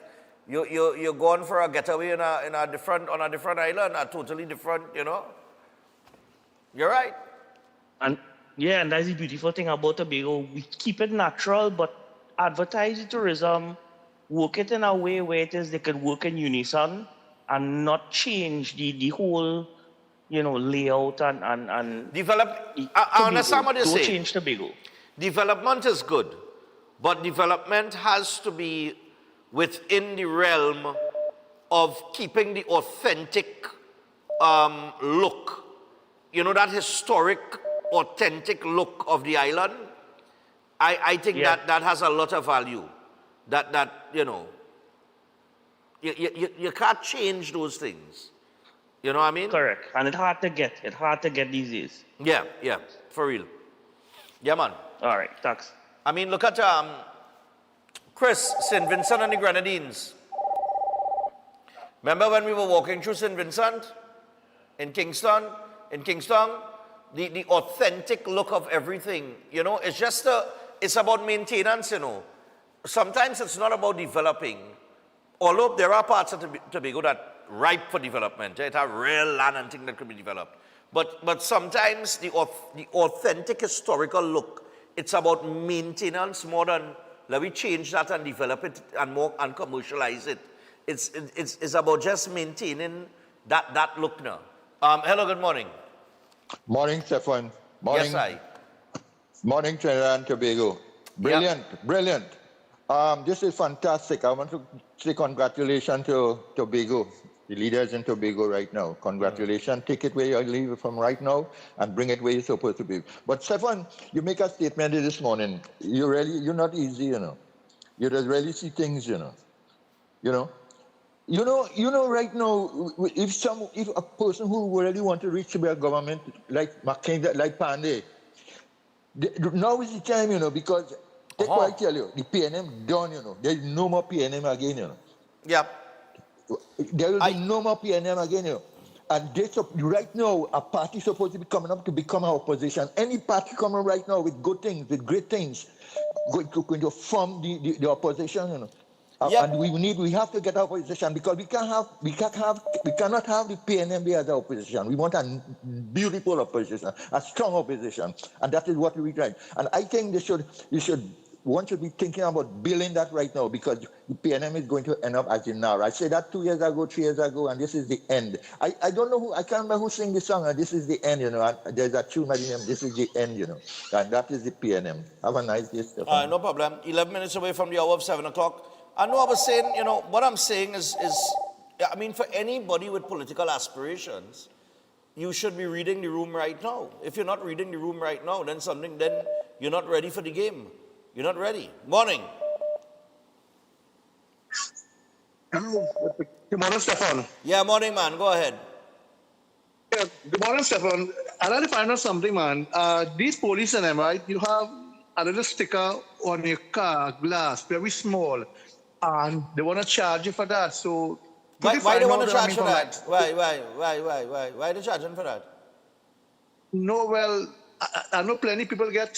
you're going for a getaway on a different island, a totally different, You're right.
And that's the beautiful thing about Tobago. We keep it natural, but advertise the tourism, work it in a way where they can work in unison and not change the whole, layout and
develop. I understand what you're saying.
Don't change Tobago.
Development is good, but development has to be within the realm of keeping the authentic look. That historic, authentic look of the island. I think that has a lot of value. You can't change those things. You know what I mean?
Correct. And it's hard to get. It's hard to get these days.
Yeah, for real. Yeah, man.
All right, thanks.
I mean, look at Chris, St. Vincent and the Grenadines. Remember when we were walking through St. Vincent in Kingston? In Kingston, the authentic look of everything, you know, it's about maintenance, you know. Sometimes it's not about developing. Although there are parts of Tobago that ripe for development. It have real land and things that could be developed. But sometimes the authentic historical look, it's about maintenance more than let me change that and develop it and commercialize it. It's about just maintaining that look now. Hello, good morning.
Morning, Stefan. Morning.
Yes, I.
Morning, Trinidad and Tobago. Brilliant, brilliant. This is fantastic. I want to say congratulations to Tobago, the leaders in Tobago right now. Congratulations. Take it where you leave it from right now and bring it where you're supposed to be. But Stefan, you make a statement this morning. You're not easy, you know. You just really see things, you know. You know, right now, if a person who really want to reach the government, like McCain, like Pandey, now is the time, you know, because that's why I tell you, the PNM done, you know. There's no more PNM again, you know.
Yep.
There will be no more PNM again, you know. And right now, a party supposed to be coming up to become our opposition. Any party coming right now with good things, with great things, going to form the opposition, you know.
Yep.
And we have to get our opposition because we cannot have the PNM as our opposition. We want a beautiful opposition, a strong opposition, and that is what we try. And I think one should be thinking about building that right now because the PNM is going to end up as in now. I said that 2 years ago, 3 years ago, and this is the end. I don't know I can't remember who sang the song, and this is the end, you know. And there's a tune by the name, this is the end, you know. And that is the PNM. Have a nice day, Stefan.
No problem. 11 minutes away from the hour of 7 o'clock. I know I was saying, you know, what I'm saying is, I mean, for anybody with political aspirations, you should be reading the room right now. If you're not reading the room right now, then you're not ready for the game. You're not ready. Morning.
Good morning, Stefan.
Yeah, morning, man. Go ahead.
Yeah, good morning, Stefan. I'd like to find out something, man. These police and them, right? You have a little sticker on your car glass, very small, and they want to charge you for that. So
why they want to charge for that? Why are they charging for that?
No, well, I know plenty people get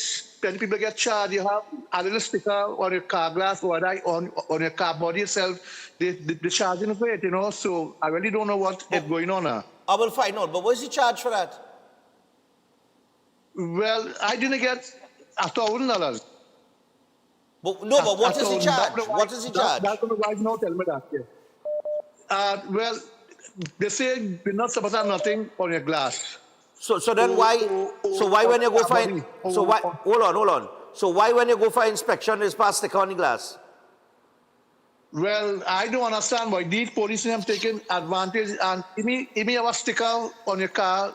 charged. You have a little sticker on your car glass or on your car body itself. They're charging for it, you know. So I really don't know what is going on now.
I will find out. But what's the charge for that?
Well, I didn't get $1,000.
But what is the charge? What is the charge?
That's why no tell me that. Yeah. Well, they say you're not supposed to have nothing on your glass.
So then why? So why when you go find? So why? Hold on. So why when you go for inspection, there's past sticker on the glass?
Well, I don't understand why these police have taken advantage and if me have a sticker on your car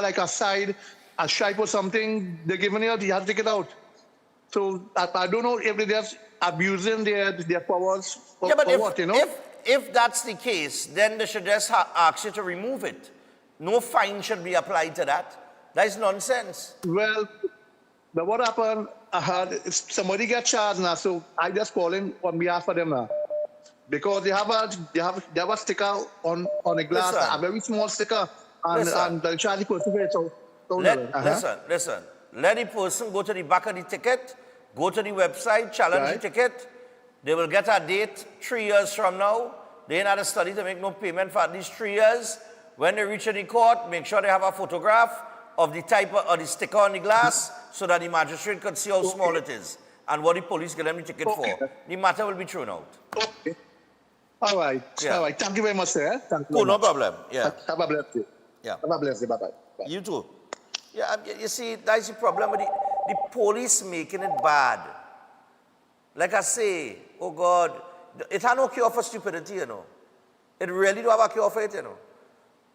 like a side, a stripe or something, they're giving you have to take it out. So I don't know if they're just abusing their powers or what, you know?
If that's the case, then they should just ask you to remove it. No fine should be applied to that. That is nonsense.
Well, but what happened, I heard somebody get charged now, so I just calling on behalf of them now. Because they have a sticker on the glass, a very small sticker, and the charge person for it. So
Listen. Let the person go to the back of the ticket, go to the website, challenge the ticket. They will get a date 3 years from now. They ain't had a study to make no payment for at least 3 years. When they reach in the court, make sure they have a photograph of the type of the sticker on the glass so that the magistrate could see how small it is and what the police get them the ticket for. The matter will be thrown out.
Okay. All right.
Yeah.
All right. Thank you very much, sir. Thank you.
Oh, no problem. Yeah.
Have a blessed day.
Yeah.
Have a blessed day. Bye-bye.
You too. Yeah, you see, that's the problem with the police making it bad. Like I say, oh God, it has no cure for stupidity, you know. It really don't have a cure for it, you know.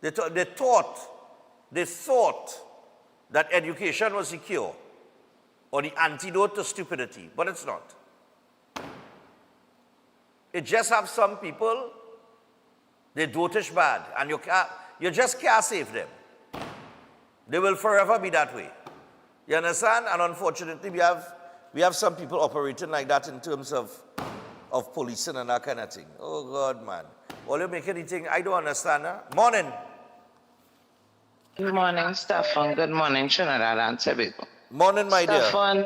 They thought that education was the cure or the antidote to stupidity, but it's not. It just have some people, they dotish bad, and you just can't save them. They will forever be that way. You understand? And unfortunately, we have some people operating like that in terms of of policing and that kind of thing. Oh, God, man. All you make anything, I don't understand. Huh? Morning.
Good morning, Stefan. Good morning, Trinidad and Tobago.
Morning, my dear.
Stefan,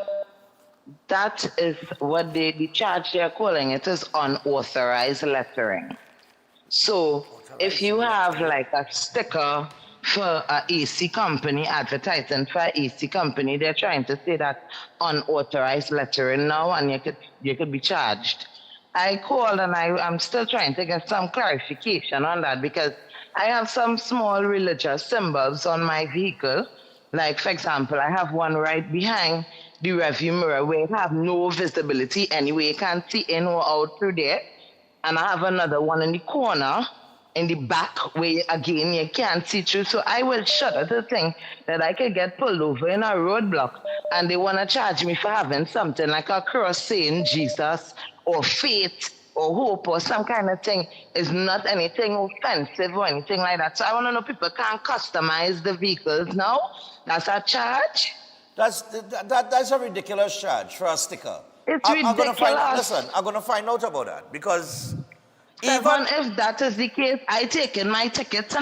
that is what the charge they're calling it is unauthorized lettering. So if you have like a sticker for an AC company, advertising for an AC company, they're trying to say that unauthorized lettering now, and you could be charged. I called and I'm still trying to get some clarification on that because I have some small religious symbols on my vehicle. Like, for example, I have one right behind the rearview mirror where it have no visibility anyway. You can't see in or out through there. And I have another one in the corner, in the back, where, again, you can't see through. So I will shudder to think that I could get pulled over in a roadblock and they want to charge me for having something like a cross saying Jesus or faith or hope or some kind of thing. Is not anything offensive or anything like that. So I want to know, people can't customize the vehicles now? That's a charge?
That's a ridiculous charge for a sticker.
It's ridiculous.
I'm going to find out about that because
Stefan, if that is the case, I take in my ticket,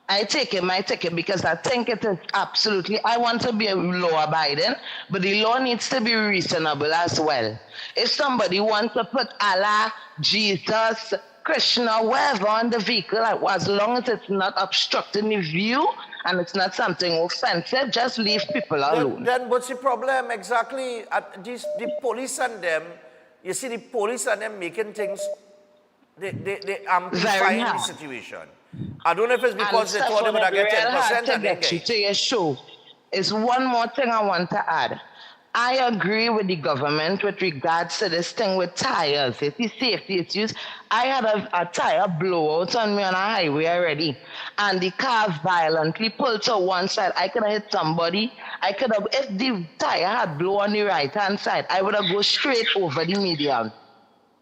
I take in my ticket because I think it is absolutely, I want to be law abiding, but the law needs to be reasonable as well. If somebody wants to put Allah, Jesus, Krishna, whatever on the vehicle, as long as it's not obstructing the view and it's not something offensive, just leave people alone.
Then what's the problem exactly? The police and them, you see the police and them making things, they amplifying the situation. I don't know if it's because they thought they would get 10% and they get
to your show. Is one more thing I want to add. I agree with the government with regards to this thing with tires. It's the safety issues. I had a tire blowout on me on a highway already, and the car violently pulled to one side. I could have hit somebody. I could have, if the tire had blown on the right-hand side, I would have go straight over the median.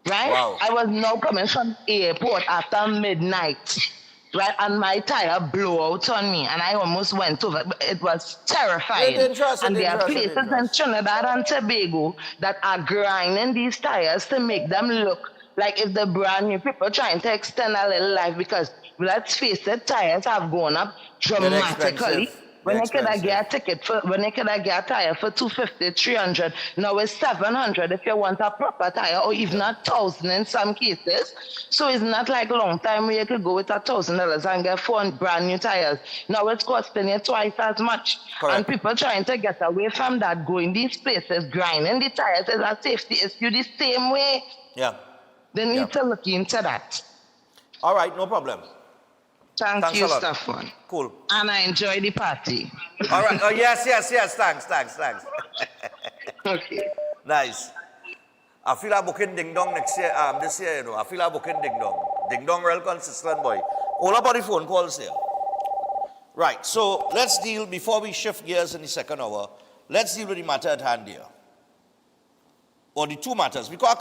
Right?
Wow.
I was now coming from the airport after midnight. Right, and my tire blew out on me, and I almost went over. It was terrifying. And there are places in Trinidad and Tobago that are grinding these tires to make them look like if they're brand new. People trying to extend a little life because, let's face it, tires have gone up dramatically. When they could get a ticket for, when they could get a tire for $250, $300, now it's $700 if you want a proper tire, or even $1,000 in some cases. So it's not like a long time where you could go with $1,000 and get 4 brand new tires. Now it's costing you twice as much.
Correct.
And people trying to get away from that, going these places, grinding the tires is a safety issue the same way.
Yeah.
They need to look into that.
All right, no problem.
Thanks you,
a lot.
Stefan.
Cool.
And I enjoy the party.
All right. Oh, yes. Thanks.
Okay.
Nice. I feel like booking Ding Dong next year, this year, you know. I feel like booking Ding Dong. Ding Dong real consistent, boy. All about the phone calls here. Right. So let's deal, before we shift gears in the second hour, let's deal with the matter at hand here. Or the two matters. Because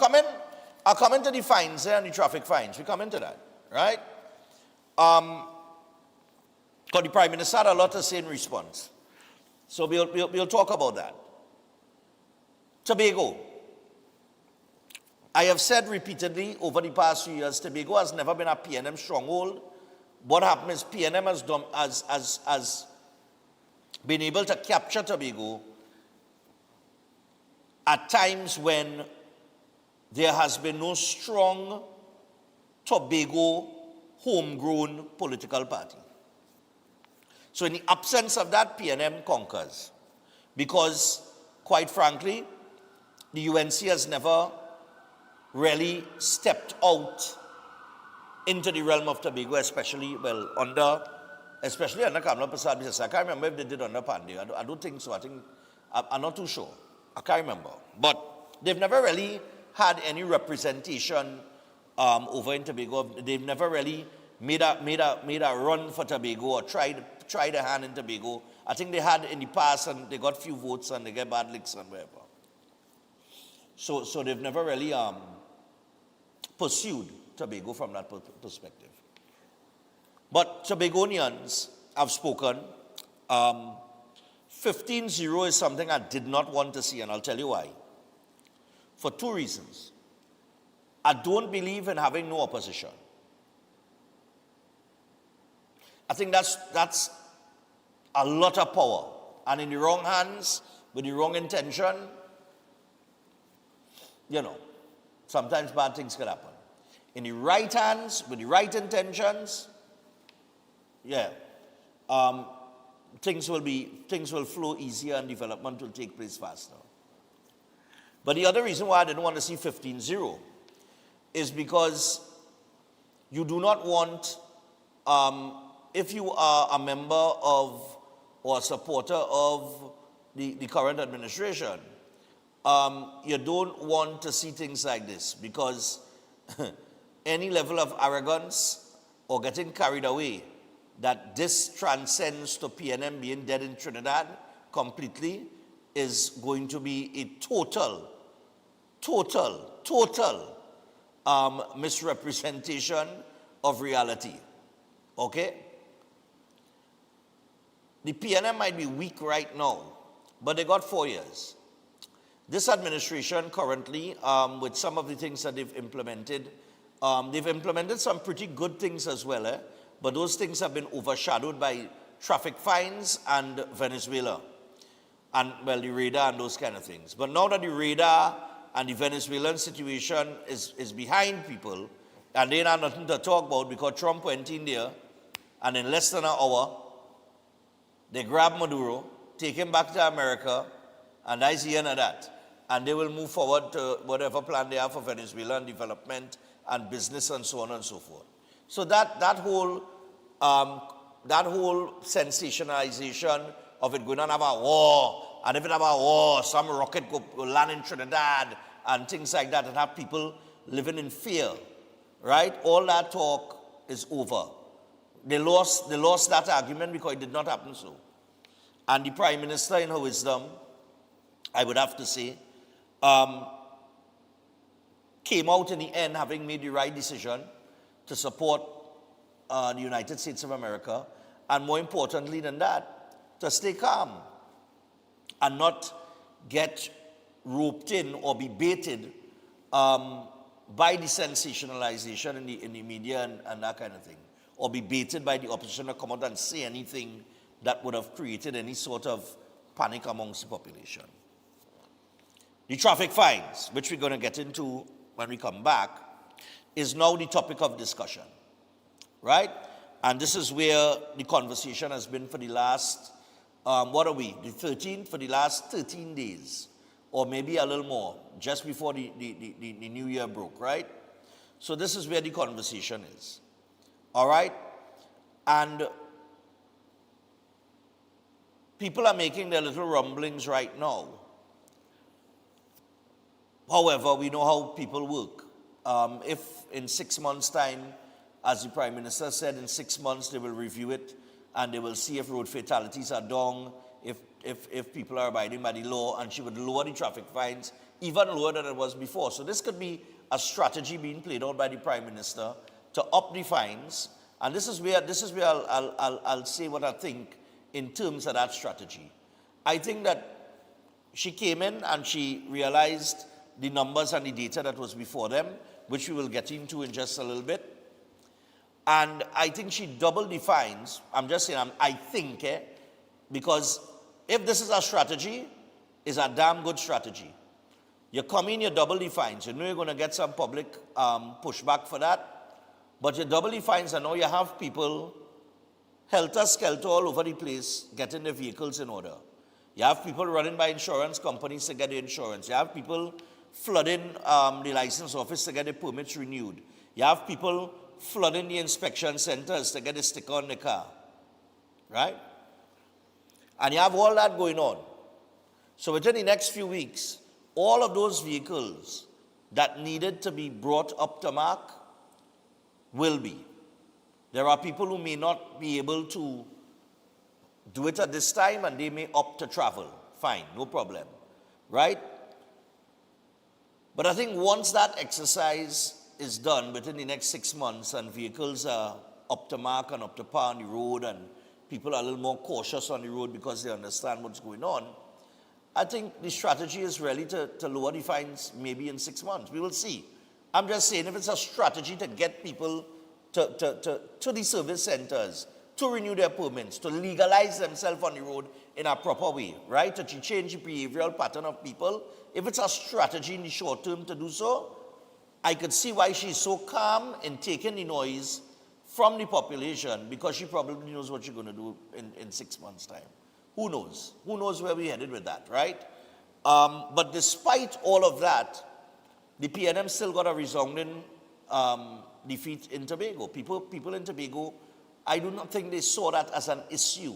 I'll come into the fines here and the traffic fines. We come into that. Right? Because the Prime Minister had a lot to say in response. So we'll talk about that. Tobago. I have said repeatedly over the past few years, Tobago has never been a PNM stronghold. What happened is PNM has been able to capture Tobago at times when there has been no strong Tobago homegrown political party. So in the absence of that, PNM conquers. Because, quite frankly, the UNC has never really stepped out into the realm of Tobago, especially under Kamla Prasad. I can't remember if they did under Pandey. I don't think so. I'm not too sure. I can't remember. But they've never really had any representation over in Tobago. They've never really made a run for Tobago or tried a hand in Tobago. I think they had in the past and they got few votes and they get bad licks and whatever. So they've never really pursued Tobago from that perspective. But Tobagonians have spoken. 15-0 is something I did not want to see, and I'll tell you why. For two reasons. I don't believe in having no opposition. I think that's a lot of power. And in the wrong hands, with the wrong intention, sometimes bad things can happen. In the right hands, with the right intentions, things will flow easier and development will take place faster. But the other reason why I didn't want to see 15-0 is because you do not want, if you are a member of or a supporter of the current administration, you don't want to see things like this, because any level of arrogance or getting carried away that this transcends to PNM being dead in Trinidad completely is going to be a total misrepresentation of reality. Okay? The PNM might be weak right now, but they got 4 years. This administration currently, with some of the things that they've implemented some pretty good things as well, but those things have been overshadowed by traffic fines and Venezuela, and the radar and those kind of things. But now that the radar and the Venezuelan situation is behind people, and they have nothing to talk about because Trump went in there, and in less than an hour, they grab Maduro, take him back to America, and that's the end of that. And they will move forward to whatever plan they have for Venezuela and development and business and so on and so forth. So that whole sensationalization of it going on have a war, and if it have a war, some rocket go land in Trinidad and things like that, and have people living in fear, right? All that talk is over. They lost that argument because it did not happen so. And the Prime Minister, in her wisdom, I would have to say, came out in the end having made the right decision to support the United States of America, and more importantly than that, to stay calm and not get roped in or be baited by the sensationalization in the media and that kind of thing, or be baited by the opposition to come out and say anything that would have created any sort of panic amongst the population. The traffic fines, which we're going to get into when we come back, is now the topic of discussion, right? And this is where the conversation has been for the last, the 13th, for the last 13 days, or maybe a little more, just before the new year broke, right? So this is where the conversation is, all right? And people are making their little rumblings right now. However, we know how people work. If in 6 months' time, as the Prime Minister said, in 6 months they will review it and they will see if road fatalities are down, if people are abiding by the law, and she would lower the traffic fines even lower than it was before. So this could be a strategy being played out by the Prime Minister to up the fines, and this is where I'll say what I think in terms of that strategy. I think that she came in and she realized the numbers and the data that was before them, which we will get into in just a little bit. And I think she doubled the fines. I'm just saying, I think, because if this is a strategy, it's a damn good strategy. You come in, you double the fines. You know you're going to get some public pushback for that, but you double the fines, and now you have people helter-skelter all over the place getting their vehicles in order. You have people running by insurance companies to get the insurance. You have people flooding the license office to get the permits renewed. You have people flooding the inspection centers to get a sticker on the car, right? And you have all that going on. So within the next few weeks, all of those vehicles that needed to be brought up to mark will be. There are people who may not be able to do it at this time, and they may opt to travel. Fine, no problem, right? But I think once that exercise is done within the next 6 months, and vehicles are up to mark and up to par on the road, and people are a little more cautious on the road because they understand what's going on, I think the strategy is really to lower the fines maybe in 6 months. We will see. I'm just saying if it's a strategy to get people to the service centers, to renew their permits, to legalize themselves on the road in a proper way, right? To change the behavioral pattern of people. If it's a strategy in the short term to do so, I could see why she's so calm in taking the noise from the population, because she probably knows what she's going to do in 6 months' time. Who knows? Who knows where we're headed with that, right? But despite all of that, the PNM still got a resounding defeat in Tobago. People in Tobago, I do not think they saw that as an issue.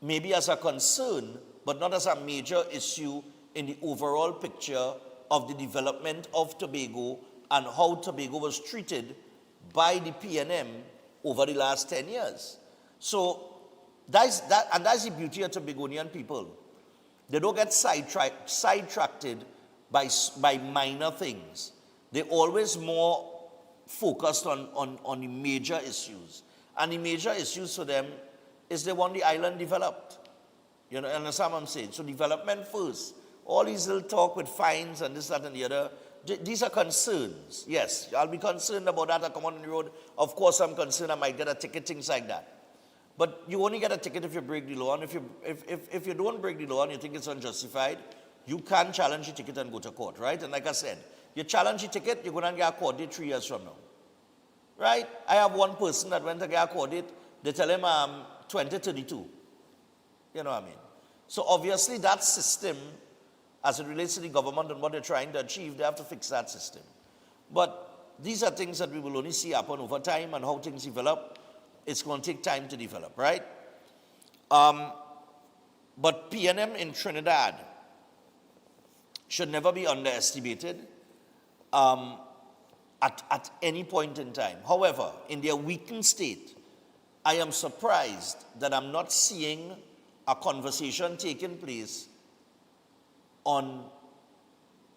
Maybe as a concern, but not as a major issue in the overall picture of the development of Tobago and how Tobago was treated by the PNM over the last 10 years. So that's the beauty of Tobagonian people. They don't get sidetracked by minor things. They're always more focused on the major issues. And the major issues for them is they want the island developed. You know, understand what I'm saying? So development first. All these little talk with fines and this, that, and the other, these are concerns. Yes, I'll be concerned about that. I come on the road. Of course, I'm concerned I might get a ticket, things like that. But you only get a ticket if you break the law. And if you don't break the law and you think it's unjustified, you can challenge the ticket and go to court, right? And like I said, you challenge the ticket, you're going to get a court date 3 years from now. Right? I have one person that went to get a court date. They tell him 2032. You know what I mean? So obviously that system, as it relates to the government and what they're trying to achieve, they have to fix that system. But these are things that we will only see happen over time, and how things develop, it's going to take time to develop, right? But PNM in Trinidad should never be underestimated at any point in time. However, in their weakened state, I am surprised that I'm not seeing a conversation taking place on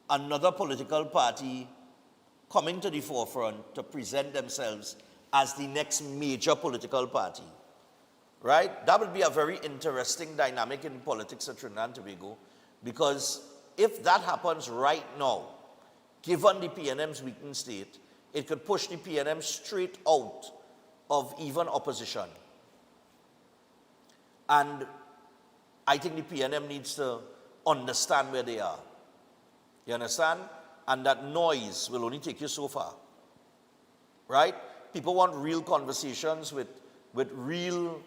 another political party coming to the forefront to present themselves as the next major political party, right? That would be a very interesting dynamic in politics of Trinidad and Tobago, because if that happens right now, given the PNM's weakened state, it could push the PNM straight out of even opposition. And I think the PNM needs to understand where they are. You understand? And that noise will only take you so far. Right? People want real conversations with real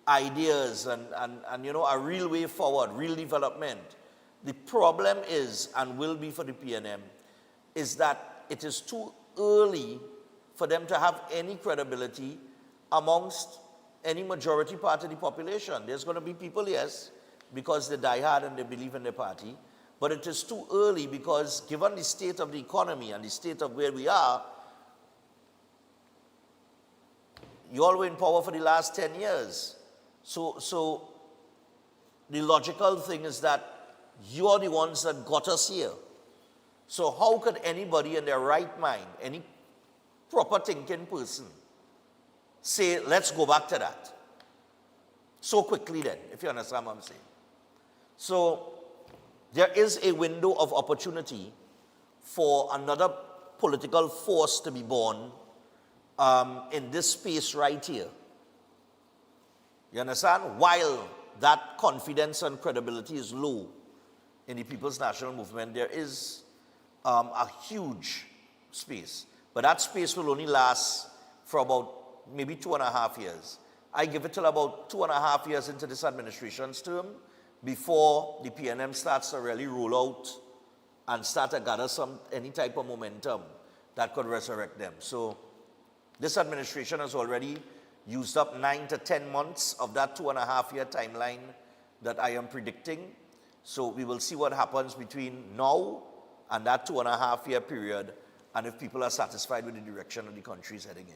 ideas and you know, a real way forward, real development. The problem is, and will be for the PNM, is that it is too early for them to have any credibility amongst any majority part of the population. There's going to be people, yes, because they die hard and they believe in their party, but it is too early because given the state of the economy and the state of where we are, you all were in power for the last 10 years. So the logical thing is that you are the ones that got us here. So how could anybody in their right mind, any proper thinking person, say, let's go back to that so quickly then, if you understand what I'm saying? So there is a window of opportunity for another political force to be born in this space right here. You understand? While that confidence and credibility is low in the People's National Movement, there is a huge space. But that space will only last for about maybe 2.5 years. I give it till about 2.5 years into this administration's term before the PNM starts to really roll out and start to gather any type of momentum that could resurrect them. So this administration has already used up 9 to 10 months of that 2.5-year timeline that I am predicting. So we will see what happens between now and that 2.5-year period, and if people are satisfied with the direction of the country is heading in.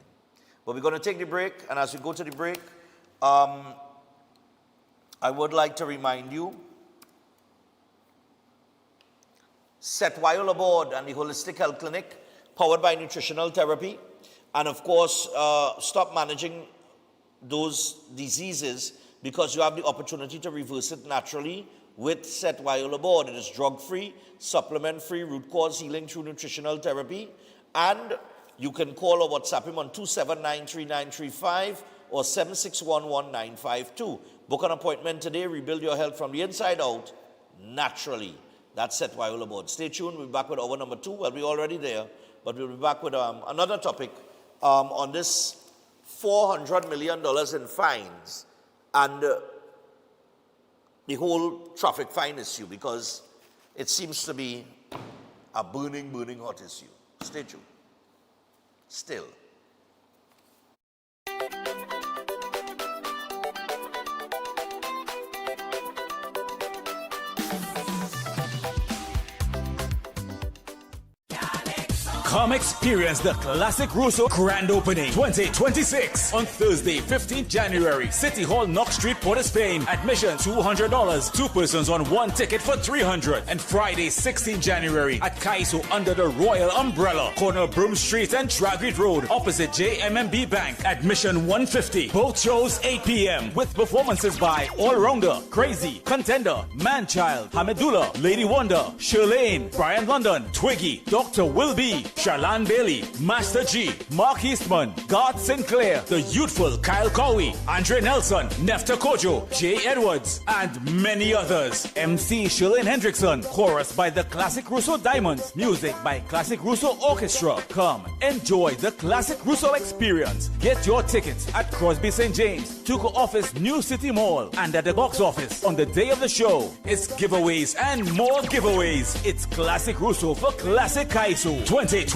But we're going to take the break, and as we go to the break, I would like to remind you, Set Wild Aboard and the Holistic Health Clinic, powered by Nutritional Therapy, and of course, stop managing those diseases because you have the opportunity to reverse it naturally with Set Wild Aboard. It is drug-free, supplement-free, root cause healing through nutritional therapy, And you can call or WhatsApp him on 2793935 or 7611952. Book an appointment today. Rebuild your health from the inside out naturally. That's Seth Wyola Board. Stay tuned. We'll be back with hour number 2. Well, we're already there, but we'll be back with another topic on this $400 million in fines and the whole traffic fine issue, because it seems to be a burning hot issue. Stay tuned. Still.
Come experience the Classic Russo Grand Opening 2026 on Thursday, 15th January, City Hall, Knox Street, Port of Spain. Admission $200. 2 persons on 1 ticket for $300. And Friday, 16th January at Kaiso under the Royal Umbrella, corner Broom Street and Tragrit Road, opposite JMMB Bank. Admission $150. Both shows 8 p.m. with performances by All Rounder, Crazy, Contender, Manchild, Hamidullah, Lady Wonder, Shirlane, Brian London, Twiggy, Dr. Wilby, Charlene Bailey, Master G, Mark Eastman, Garth Sinclair, the youthful Kyle Cowie, Andre Nelson, Nefta Kojo, Jay Edwards, and many others. MC Shirlane Hendrickson, chorus by the Classic Russo Diamonds, music by Classic Russo Orchestra. Come, enjoy the Classic Russo experience. Get your tickets at Crosby St. James, Tuco Office, New City Mall, and at the box office on the day of the show. It's giveaways and more giveaways. It's Classic Russo for Classic Kaiso 2026.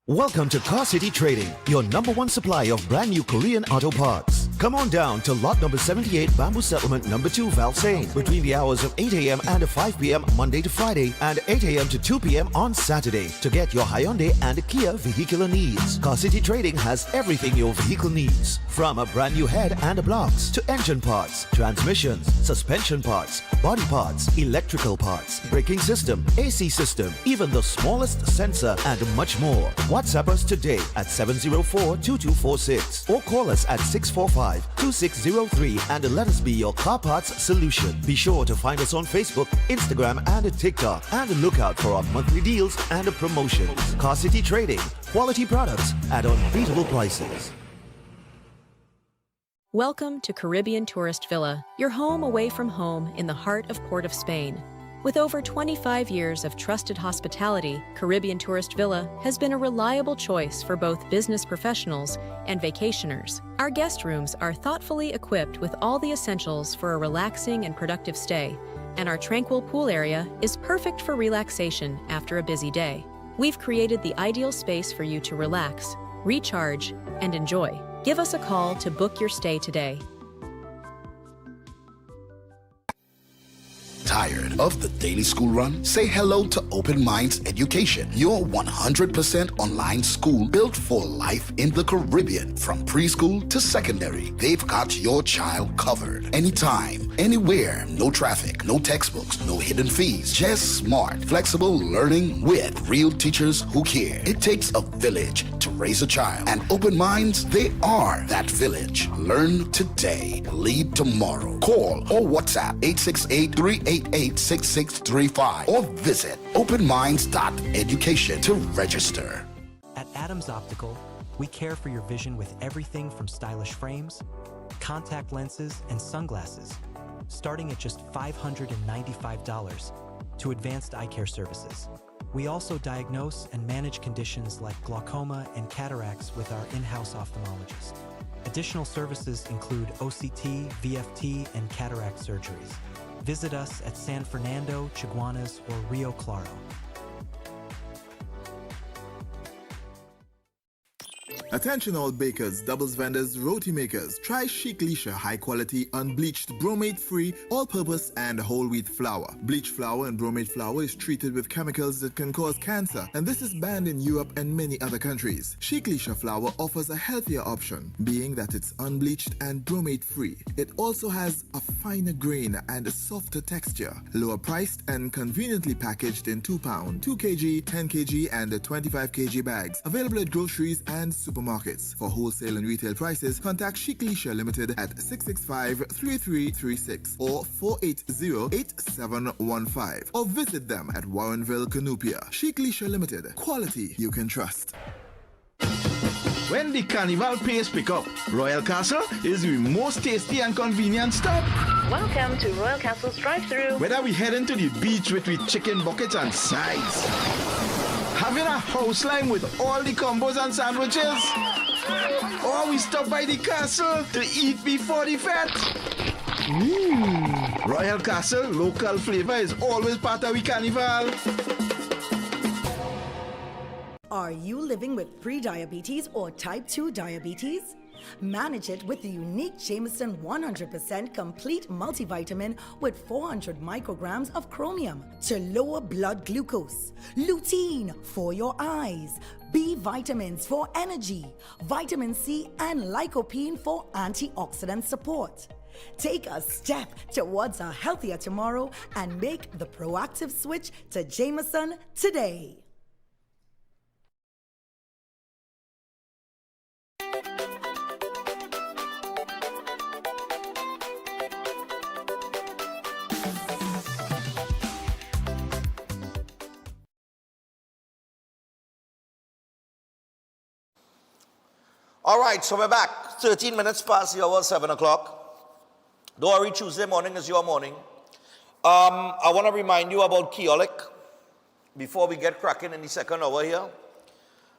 Welcome to Car City Trading, your #1 supply of brand new Korean auto parts. Come on down to lot number 78, Bamboo Settlement number 2, Valsain, between the hours of 8 a.m. and 5 p.m. Monday to Friday, and 8 a.m. to 2 p.m. on Saturday to get your Hyundai and Kia vehicular needs. Car City Trading has everything your vehicle needs, from a brand new head and blocks to engine parts, transmissions, suspension parts, body parts, electrical parts, braking system, AC system, even the smallest sensor, and much more. WhatsApp us today at 704-2246 or call us at 645-2603 and let us be your car parts solution. Be sure to find us on Facebook, Instagram, and TikTok, and look out for our monthly deals and promotions. Car City Trading, quality products at unbeatable prices.
Welcome to Caribbean Tourist Villa, your home away from home in the heart of Port of Spain. With over 25 years of trusted hospitality, Caribbean Tourist Villa has been a reliable choice for both business professionals and vacationers. Our guest rooms are thoughtfully equipped with all the essentials for a relaxing and productive stay, and our tranquil pool area is perfect for relaxation after a busy day. We've created the ideal space for you to relax, recharge, and enjoy. Give us a call to book your stay today.
Tired of the daily school run? Say hello to Open Minds Education, your 100% online school built for life in the Caribbean. From preschool to secondary, they've got your child covered. Anytime, anywhere, no traffic, no textbooks, no hidden fees. Just smart, flexible learning with real teachers who care. It takes a village to raise a child, and Open Minds, they are that village. Learn today, lead tomorrow. Call or WhatsApp 868-388-6635 or visit openminds.education to register.
At Adams Optical, we care for your vision with everything from stylish frames, contact lenses, and sunglasses, starting at just $595, to advanced eye care services. We also diagnose and manage conditions like glaucoma and cataracts with our in-house ophthalmologist. Additional services include OCT, VFT, and cataract surgeries. Visit us at San Fernando, Chaguanas, or Rio Claro.
Attention all bakers, doubles vendors, roti makers. Try Chic Leisha high quality, unbleached, bromate free, all purpose and whole wheat flour. Bleached flour and bromate flour is treated with chemicals that can cause cancer, and this is banned in Europe and many other countries. Chic Leisha flour offers a healthier option, being that it's unbleached and bromate free. It also has a finer grain and a softer texture, lower priced and conveniently packaged in 2 pound, 2 kg, 10 kg and 25 kg bags. Available at groceries and supermarkets. supermarkets. For wholesale and retail prices, contact Chic Leisure Limited at 665-3336 or 480-8715 or visit them at Warrenville, Canupia. Chic Leisure Limited. Quality you can trust.
When the carnival pace pick up, Royal Castle is the most tasty and convenient stop.
Welcome to Royal Castle's drive-thru.
Whether we heading to the beach with chicken buckets and sides, having a house line with all the combos and sandwiches, or we stop by the castle to eat before the fete. Royal Castle local flavor is always part of the carnival.
Are you living with pre-diabetes or type 2 diabetes? Manage it with the unique Jameson 100% complete multivitamin with 400 micrograms of chromium to lower blood glucose, lutein for your eyes, B vitamins for energy, vitamin C and lycopene for antioxidant support. Take a step towards a healthier tomorrow and make the proactive switch to Jameson today.
All right, so we're back. 13 minutes past the hour, 7 o'clock. Don't worry, Tuesday morning is your morning. I want to remind you about Keoluk before we get cracking in the second hour here.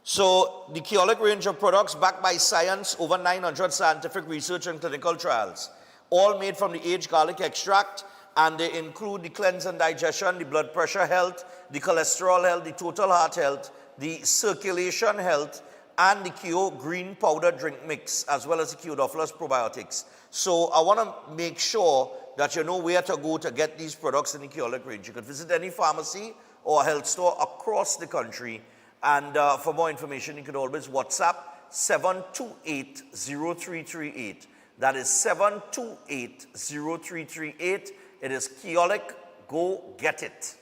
So the Keoluk range of products backed by science, over 900 scientific research and clinical trials, all made from the aged garlic extract, and they include the cleanse and digestion, the blood pressure health, the cholesterol health, the total heart health, the circulation health, and the Keo green powder drink mix, as well as the Keodophilus probiotics. So I want to make sure that you know where to go to get these products in the Keoluk range. You can visit any pharmacy or health store across the country. And for more information, you can always WhatsApp 728-0338. That is 728-0338. It is Keoluk. Go get it.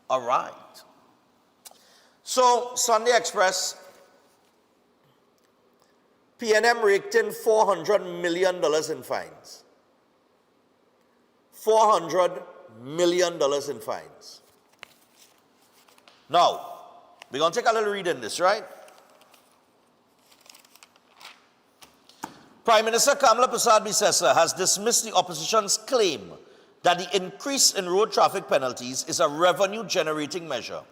All right. So, Sunday Express, PNM raked in $400 million in fines. $400 million in fines. Now, we're going to take a little read in this, right? Prime Minister Kamala Persad-Bissessar has dismissed the opposition's claim that the increase in road traffic penalties is a revenue-generating measure.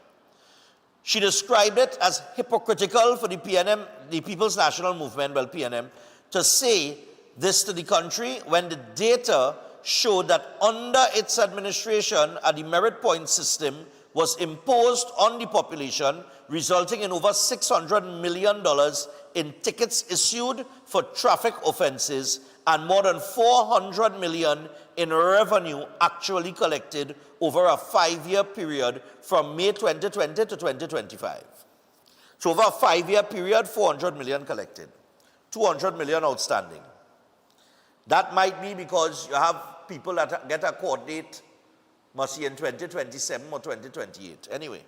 She described it as hypocritical for the PNM, the People's National Movement, well, PNM, to say this to the country when the data showed that under its administration, a demerit point system was imposed on the population, resulting in over $600 million in tickets issued for traffic offenses and more than $400 million in revenue actually collected over a 5-year period from May 2020 to 2025. So over a 5-year period, 400 million collected, 200 million outstanding. That might be because you have people that get a court date, must be in 2027 or 2028. Anyway,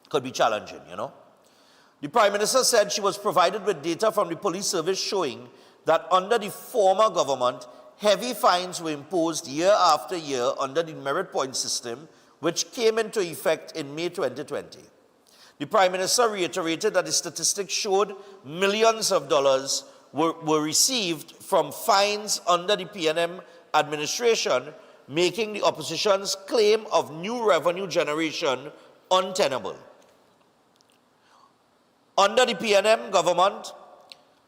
could be challenging, you know. The Prime Minister said she was provided with data from the police service showing that under the former government, heavy fines were imposed year after year under the merit point system, which came into effect in May 2020. The Prime Minister reiterated that the statistics showed millions of dollars were received from fines under the PNM administration, making the opposition's claim of new revenue generation untenable. Under the PNM government,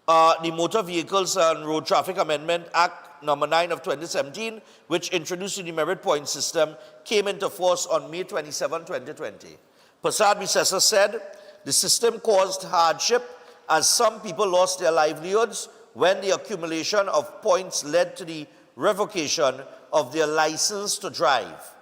the Motor Vehicles and Road Traffic Amendment Act No. 9 of 2017, which introduced the demerit point system, came into force on May 27, 2020. Persad-Bissessar said the system caused hardship as some people lost their livelihoods when the accumulation of points led to the revocation of their license to drive.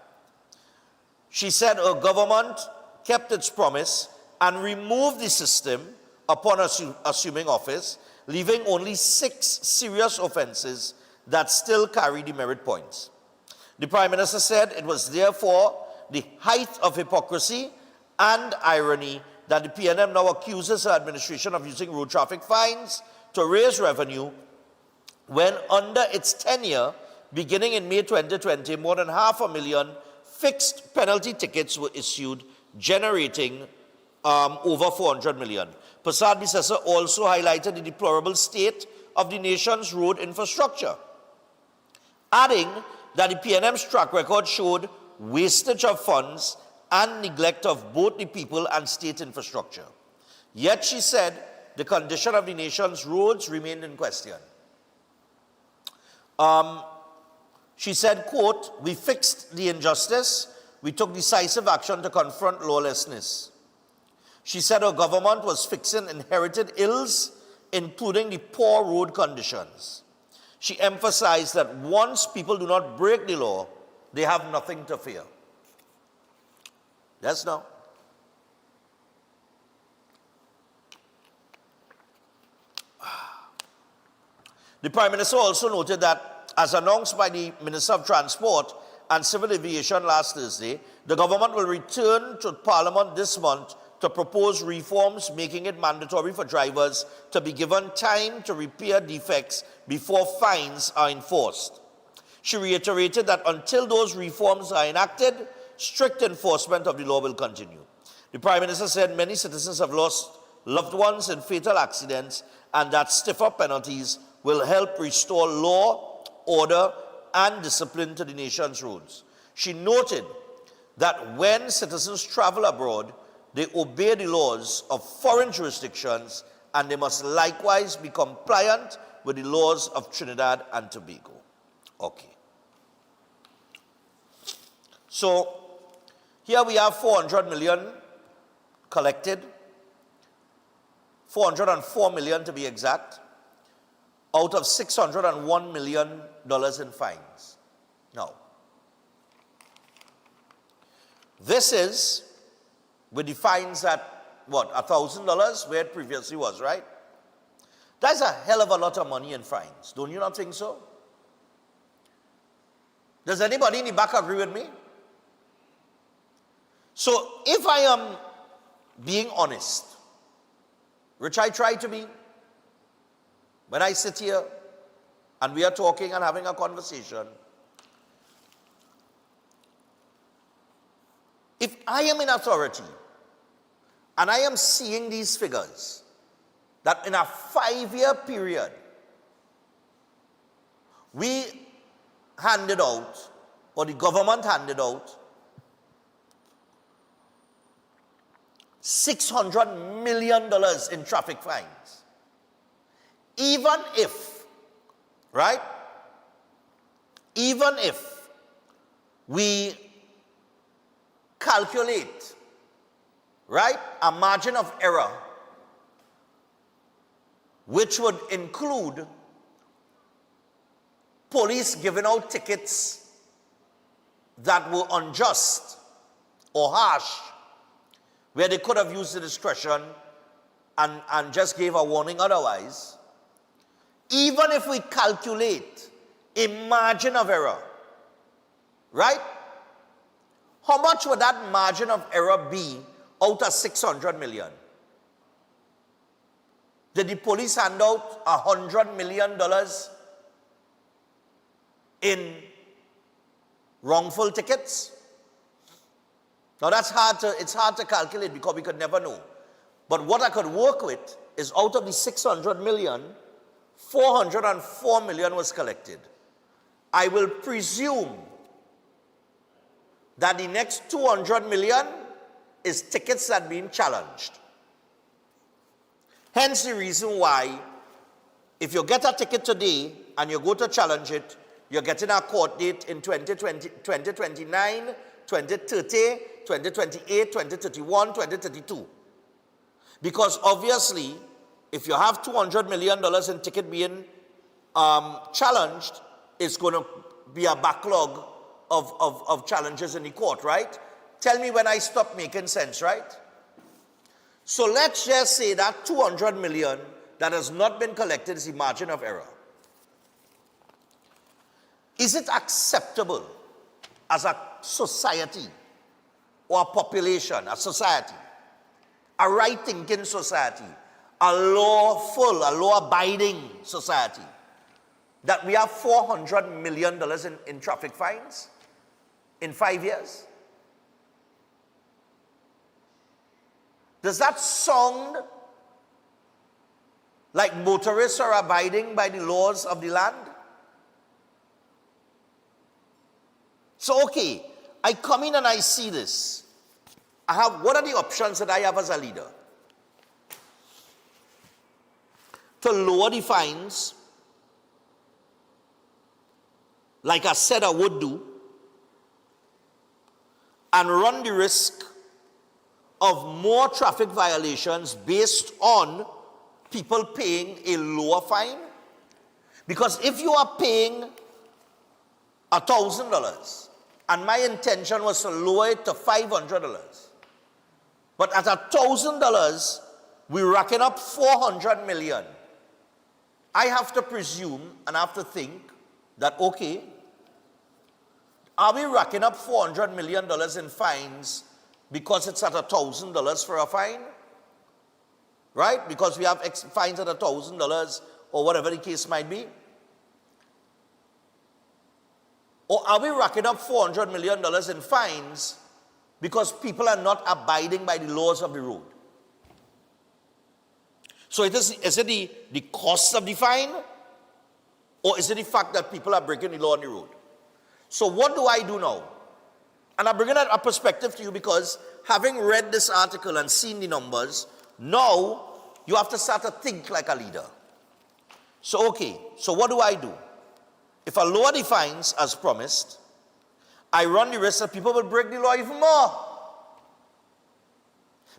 She said her government kept its promise and removed the system upon assuming office, leaving only 6 serious offenses that still carry demerit points. The Prime Minister said it was therefore the height of hypocrisy and irony that the PNM now accuses her administration of using road traffic fines to raise revenue when under its tenure, beginning in May 2020, more than 500,000 fixed penalty tickets were issued, generating over 400 million. Prasad Bisesa also highlighted the deplorable state of the nation's road infrastructure, adding that the PNM's track record showed wastage of funds and neglect of both the people and state infrastructure. Yet, she said, the condition of the nation's roads remained in question. She said, quote, "We fixed the injustice. We took decisive action to confront lawlessness." She said her government was fixing inherited ills, including the poor road conditions. She emphasized that once people do not break the law, they have nothing to fear. Yes, no? The Prime Minister also noted that, as announced by the Minister of Transport and Civil Aviation last Thursday, the government will return to Parliament this month to propose reforms making it mandatory for drivers to be given time to repair defects before fines are enforced. She reiterated that until those reforms are enacted, strict enforcement of the law will continue. The Prime Minister said many citizens have lost loved ones in fatal accidents and that stiffer penalties will help restore law, order, and discipline to the nation's roads. She noted that when citizens travel abroad, they obey the laws of foreign jurisdictions and they must likewise be compliant with the laws of Trinidad and Tobago. Okay. So, here we have 400 million collected, 404 million to be exact, out of $601 million in fines. Now, this is with the fines at, what, $1,000, where it previously was, right? That's a hell of a lot of money in fines. Don't you not think so? Does anybody in the back agree with me? So, if I am being honest, which I try to be, when I sit here and we are talking and having a conversation, if I am in authority and I am seeing these figures, that in a 5-year period, we handed out, or the government handed out, $600 million in traffic fines. Even if, right? Even if we calculate, right, a margin of error, which would include police giving out tickets that were unjust or harsh, where they could have used the discretion and just gave a warning otherwise. Even if we calculate a margin of error, right? How much would that margin of error be out of 600 million? Did the police hand out $100 million in wrongful tickets? Now that's it's hard to calculate because we could never know. But what I could work with is out of the 600 million, 404 million was collected. I will presume that the next 200 million is tickets that are being challenged. Hence the reason why, if you get a ticket today and you go to challenge it, you're getting a court date in 2020, 2029, 2030, 2028, 2031, 2032. Because obviously, if you have $200 million in ticket being challenged, it's going to be a backlog of challenges in the court, right? Tell me when I stop making sense, right? So let's just say that 200 million that has not been collected is the margin of error. Is it acceptable as a society or a population, a society, a right-thinking society, a lawful, a law-abiding society, that we have $400 million in traffic fines in 5 years? Does that sound like motorists are abiding by the laws of the land? So, okay, I come in and I see this. What are the options that I have as a leader? To lower the fines, like I said I would do, and run the risk of more traffic violations based on people paying a lower fine. Because if you are paying $1,000, and my intention was to lower it to $500, but at $1,000, we're racking up 400 million. I have to presume and I have to think that, okay, are we racking up $400 million in fines because it's at $1,000 for a fine? Right? Because we have fines at $1,000 or whatever the case might be? Or are we racking up $400 million in fines because people are not abiding by the laws of the road? So is it the cost of the fine, or is it the fact that people are breaking the law on the road? So what do I do now? And I'm bringing that a perspective to you because having read this article and seen the numbers, now you have to start to think like a leader. So okay, so what do I do? If I lower the fines as promised, I run the risk that people will break the law even more.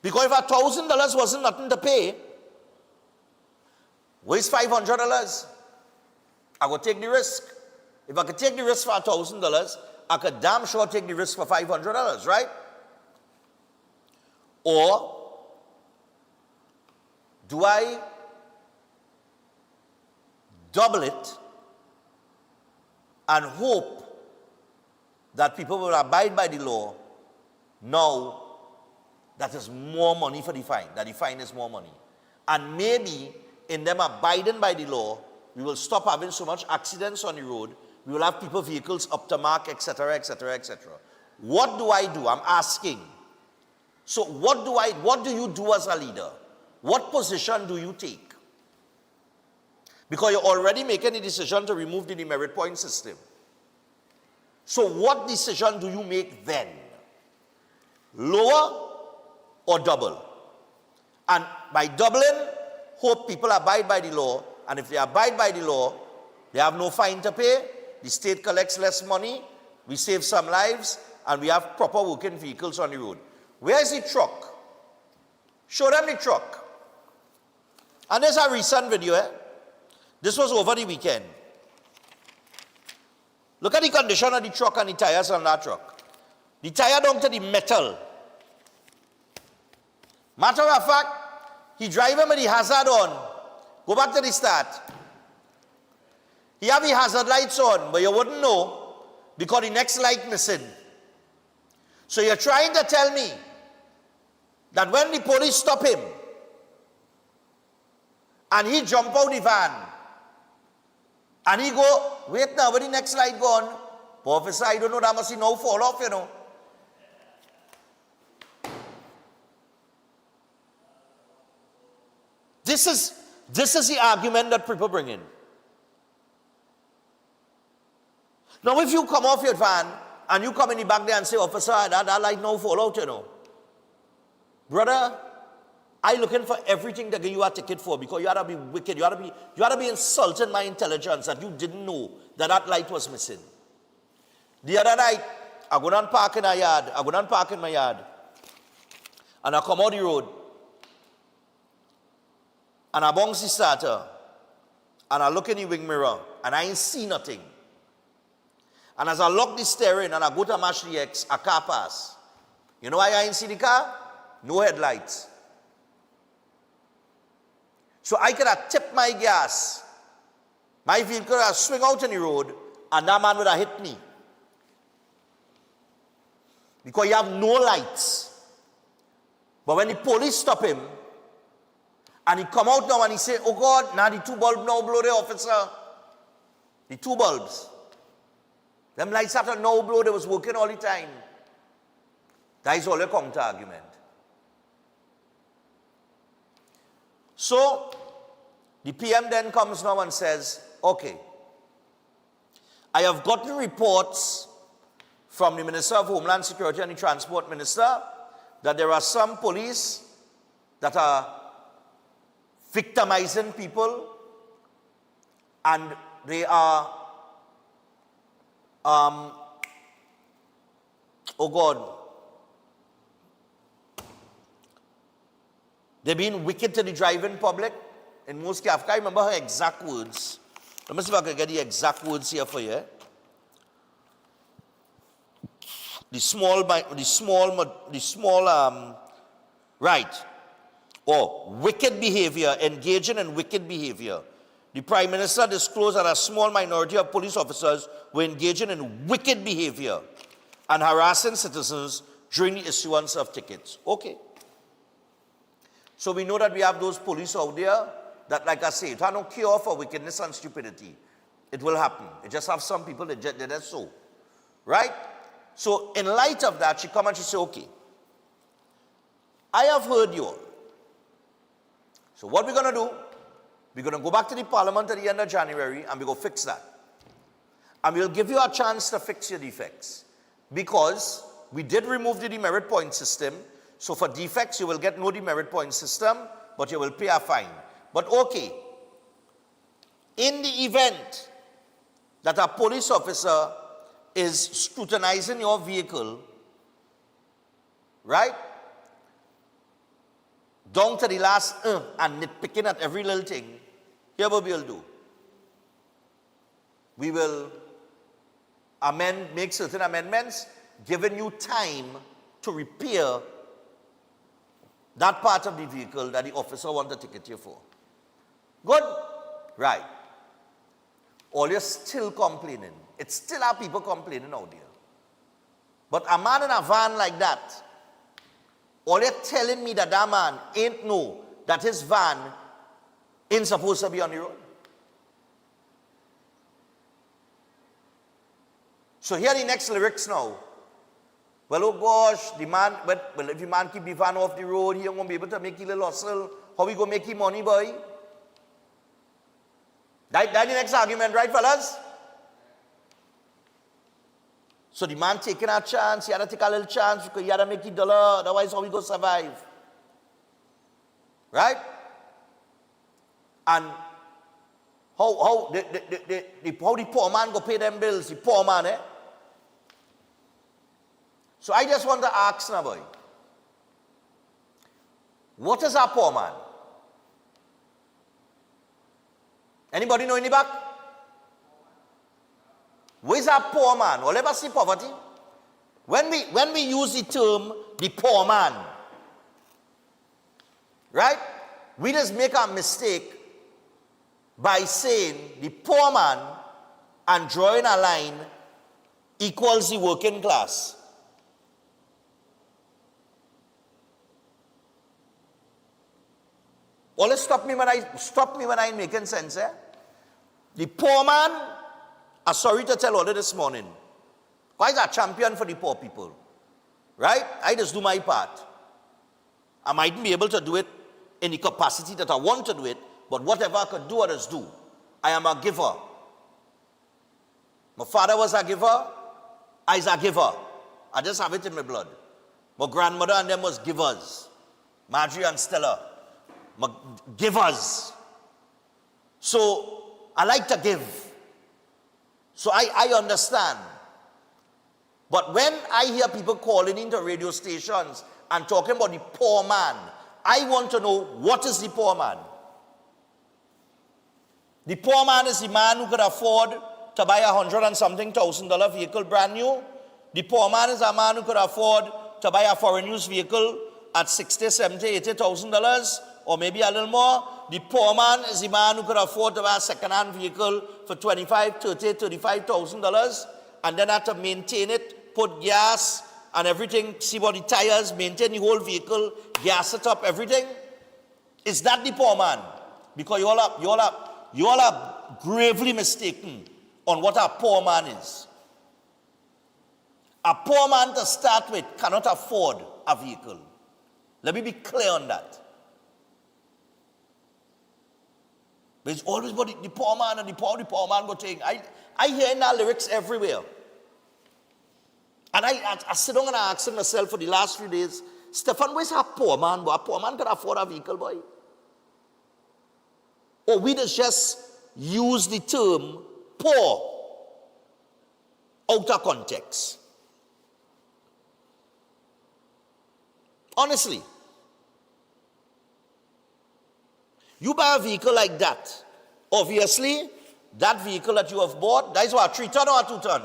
Because if $1,000 wasn't nothing to pay, where's $500? I will take the risk. If I could take the risk for $1,000, I could damn sure take the risk for $500, right? Or do I double it and hope that people will abide by the law? Now, that is more money for the fine, that the fine is more money. And maybe in them abiding by the law, we will stop having so much accidents on the road. We will have people, vehicles up to mark, etc., etc., etc. What do I do? I'm asking. So what do you do as a leader? What position do you take? Because you're already making a decision to remove the demerit point system. So what decision do you make then? Lower or double? And by doubling, hope people abide by the law. And if they abide by the law, they have no fine to pay. The state collects less money. We save some lives. And we have proper working vehicles on the road. Where is the truck? Show them the truck. And there's a recent video. This was over the weekend. Look at the condition of the truck and the tires on that truck. The tire down to the metal. Matter of fact, he driving with the hazard on. Go back to the start. He have the hazard lights on, but you wouldn't know because the next light missing. So you're trying to tell me that when the police stop him and he jump out the van and he go, wait now, where the next light gone? Officer, I don't know, that must now fall off, you know. This is the argument that people bring in. Now, if you come off your van and you come in the back there and say, officer, that light now fall out, you know. Brother, I looking for everything to give you a ticket for because you ought to be wicked. You ought to be insulting my intelligence that you didn't know that light was missing. The other night, I go down park in my yard. And I come out the road. And I bounce the starter. And I look in the wing mirror. And I ain't see nothing. And as I lock the steering and I go to match the X, a car pass. You know why I ain't see the car? No headlights. So I could have tipped my gas. My vehicle could have swing out in the road and that man would have hit me. Because you have no lights. But when the police stop him, and he come out now and he say, oh God, now the 2 bulbs now blow the officer. The 2 bulbs. Them lights have to now blow, they was working all the time. That is all a counter argument. So, the PM then comes now and says, okay, I have gotten reports from the Minister of Homeland Security and the Transport Minister that there are some police that are victimizing people and they are, oh God, they're being wicked to the driving public. In most cases, I can't remember her exact words. Let me see if I can get the exact words here for you. Right. Or wicked behavior, engaging in wicked behavior. The Prime Minister disclosed that a small minority of police officers were engaging in wicked behavior and harassing citizens during the issuance of tickets. Okay. So we know that we have those police out there that, like I say, it has no cure for wickedness and stupidity. It will happen. It just have some people that did that so. Right? So in light of that, she come and she say, okay, I have heard you all. So what we're going to do, we're going to go back to the Parliament at the end of January and we're going to fix that. And we'll give you a chance to fix your defects. Because we did remove the demerit point system. So for defects, you will get no demerit point system, but you will pay a fine. But okay, in the event that a police officer is scrutinizing your vehicle, right? Down to the last and nitpicking at every little thing, here what we'll do. We will make certain amendments, giving you time to repair that part of the vehicle that the officer wants to ticket you for. Good? Right. Or you're still complaining. It's still our people complaining out there. But a man in a van like that, all you're telling me that that man ain't know that his van ain't supposed to be on the road. So here are the next lyrics now. Well, oh gosh, the man, well, if the man keep the van off the road, he ain't going to be able to make a little hustle. How we going to make him money, boy? That's the next argument, right, fellas? So the man taking a chance, he had to take a little chance because he had to make $1, otherwise how we going to survive? Right? And how the poor man go pay them bills, the poor man, eh? So I just want to ask now, boy, what is our poor man? Anybody know in the back? Where is our poor man? Will ever see poverty? When we use the term the poor man, right? We just make a mistake by saying the poor man and drawing a line equals the working class. Well, stop me when I'm making sense, eh? The poor man, I'm sorry to tell all of this morning, why is a champion for the poor people? Right? I just do my part. I mightn't be able to do it in the capacity that I want to do it, but whatever I could do, I just do. I am a giver. My father was a giver. I's a giver. I just have it in my blood. My grandmother and them was givers. Marjorie and Stella. Givers. So I like to give. So I understand. But when I hear people calling into radio stations and talking about the poor man, I want to know, what is the poor man? The poor man is the man who could afford to buy $100,000 and something vehicle brand new. The poor man is a man who could afford to buy a foreign use vehicle at $60,000, $70,000, $80,000, or maybe a little more. The poor man is the man who could afford to buy a second-hand vehicle for $25,000, $30,000, $35,000, and then have to maintain it, put gas, and everything, see about the tires, maintain the whole vehicle, gas it up, everything. Is that the poor man? Because you all are gravely mistaken on what a poor man is. A poor man, to start with, cannot afford a vehicle. Let me be clear on that. But it's always about the poor man and the poor man go take. I hear in our lyrics everywhere. And I sit down and I ask myself for the last few days, Stefan, where's a poor man? Boy? A poor man can afford a vehicle, boy. Or we just use the term poor out of context. Honestly. You buy a vehicle like that. Obviously, that vehicle that you have bought, that is what, a 3-ton or a 2-ton?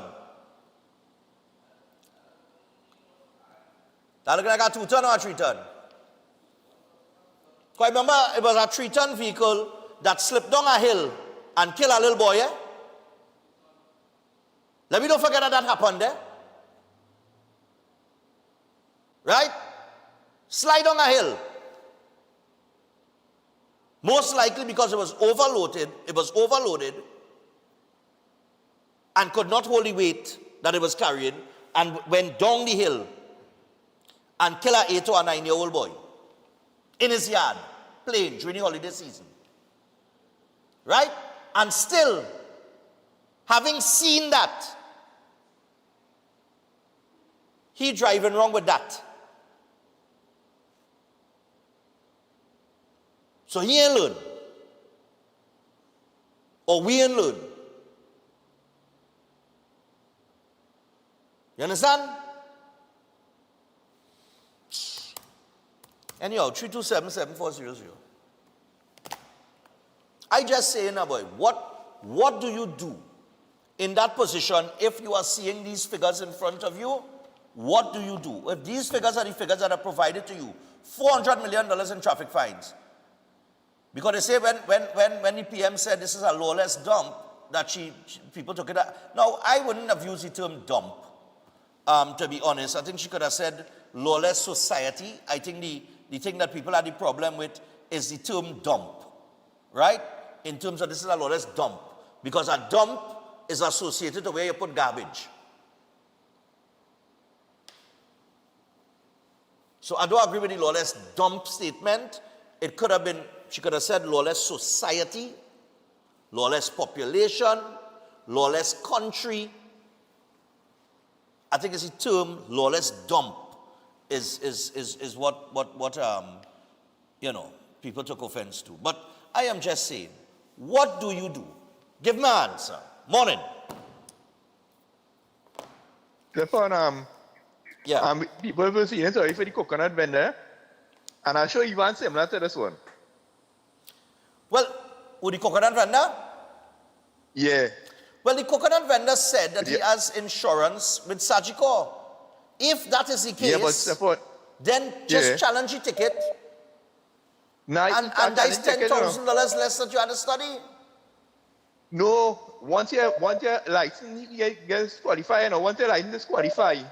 That look like a 2-ton or a 3-ton? Because remember, it was a 3-ton vehicle that slipped down a hill and killed a little boy, eh? Let me don't forget that happened there. Right? Slide down a hill. Most likely because it was overloaded and could not hold the weight that it was carrying and went down the hill and killed an 8 or a 9-year-old boy in his yard, playing during the holiday season. Right? And still, having seen that, he driving wrong with that. So he ain't learn. Or we ain't learn. You understand? Anyhow, 327-7400. I just say now, boy, what do you do in that position if you are seeing these figures in front of you? What do you do? If these figures are the figures that are provided to you, $400 million in traffic fines. Because they say when the PM said this is a lawless dump, that people took it out. Now, I wouldn't have used the term dump, to be honest. I think she could have said lawless society. I think the thing that people have the problem with is the term dump, right? In terms of this is a lawless dump. Because a dump is associated to where you put garbage. So I don't agree with the lawless dump statement. It could have been, she could have said lawless society, lawless population, lawless country. I think it's the term lawless dump is what you know, people took offense to. But I am just saying, what do you do? Give me an answer. Morning.
Stefan, people will see sorry for the coconut vendor, and I'll show you one similar to this one.
Well, with the coconut vendor?
Yeah.
Well, the coconut vendor said that he has insurance with Sagicor. If that is the case, then just challenge the ticket. And that's $10,000 less that you had to study.
No, once your license gets qualified, once your license is qualified,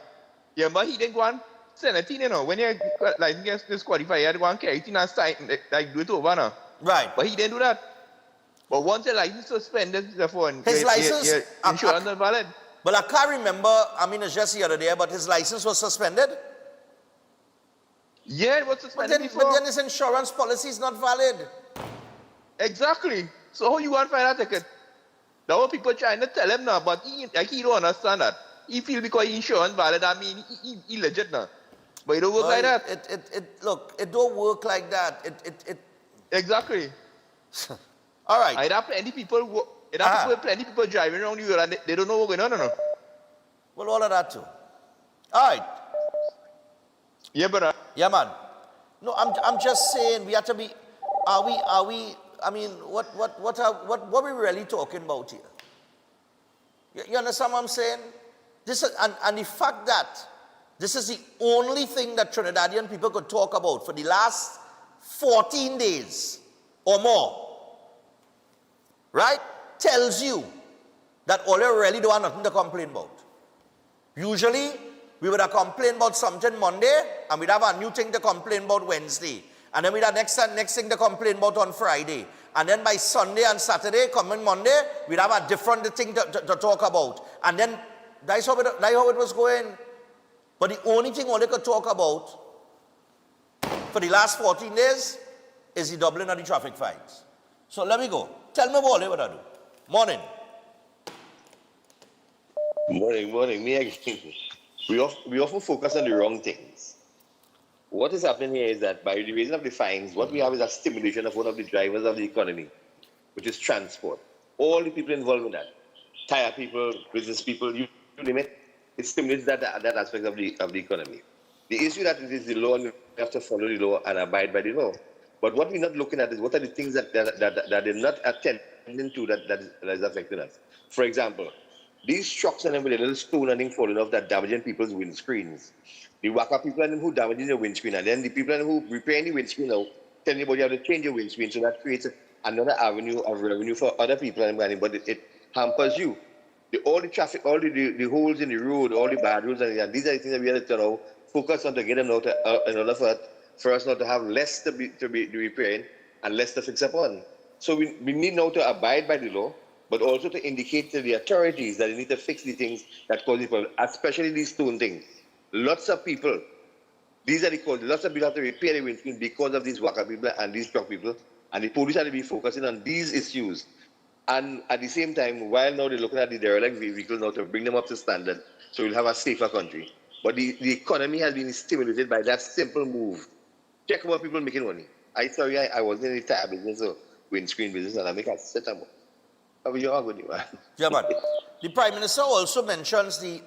yeah, but he didn't go on 17, when your license gets disqualified, he had to go on carry it and sign, do it over now.
Right.
But he didn't do that. But once your license suspended,
his license,
insurance not valid.
But I can't remember, it's just the other day, but his license was suspended?
Yeah, it was suspended
but then his insurance policy is not valid.
Exactly. So how you want to find a ticket? That's what people trying to tell him now, but he don't understand that. He feel because insurance valid, he legit now. But it don't work like that.
Look, it don't work like that.
Exactly.
All right.
I'd have plenty people driving around you and they don't know what's going on. No?
Well, all of that too. All right.
Yeah, brother.
Yeah, man. No, I'm just saying we have to be. Are we? I mean, what are we really talking about here? You understand what I'm saying? This is, and the fact that this is the only thing that Trinidadian people could talk about for the last 14 days or more, right? Tells you that all you really don't have nothing to complain about. Usually, We would have complained about something Monday, and we'd have a new thing to complain about Wednesday. And then we'd have next thing to complain about on Friday. And then by Sunday and Saturday, coming Monday, we'd have a different thing to talk about. And then that's how it was going. But the only thing we could talk about for the last 14 days is the doubling of the traffic fines. So let me go. Tell me what I do. Morning.
Morning. Me again. We often focus on the wrong things. What is happening here is that by the raising of the fines, what we have is a stimulation of one of the drivers of the economy, which is transport. All the people involved in that, tire people, business people, you name it, it stimulates that aspect of the economy. The issue that it is the law, and we have to follow the law and abide by the law. But what we're not looking at is what are the things that they're not attending to that is affecting us. For example, these trucks and them with a little stone and thing falling off that damaging people's windscreens. The waka people and them who damaging your windscreen, and then the people who repairing the windscreen now, telling you about you have to change your windscreen, so that creates another avenue of revenue for other people, but it hampers you. All the traffic, all the holes in the road, all the bad roads, and these are the things that we have to focus on to get them out in order for us not to have less to be repairing and less to fix upon. So we need now to abide by the law, but also to indicate to the authorities that they need to fix the things that cause the problem, especially these stone things. Lots of people, these are the causes, lots of people have to repair the windscreen because of these waka people and these truck people, and the police have to be focusing on these issues. And at the same time, while now they're looking at the derelict vehicles now to bring them up to standard, so we'll have a safer country. But the economy has been stimulated by that simple move. Check about people making money. I wasn't in the tire business or windscreen business, and I make a set up.
Yeah, but the Prime Minister also mentions the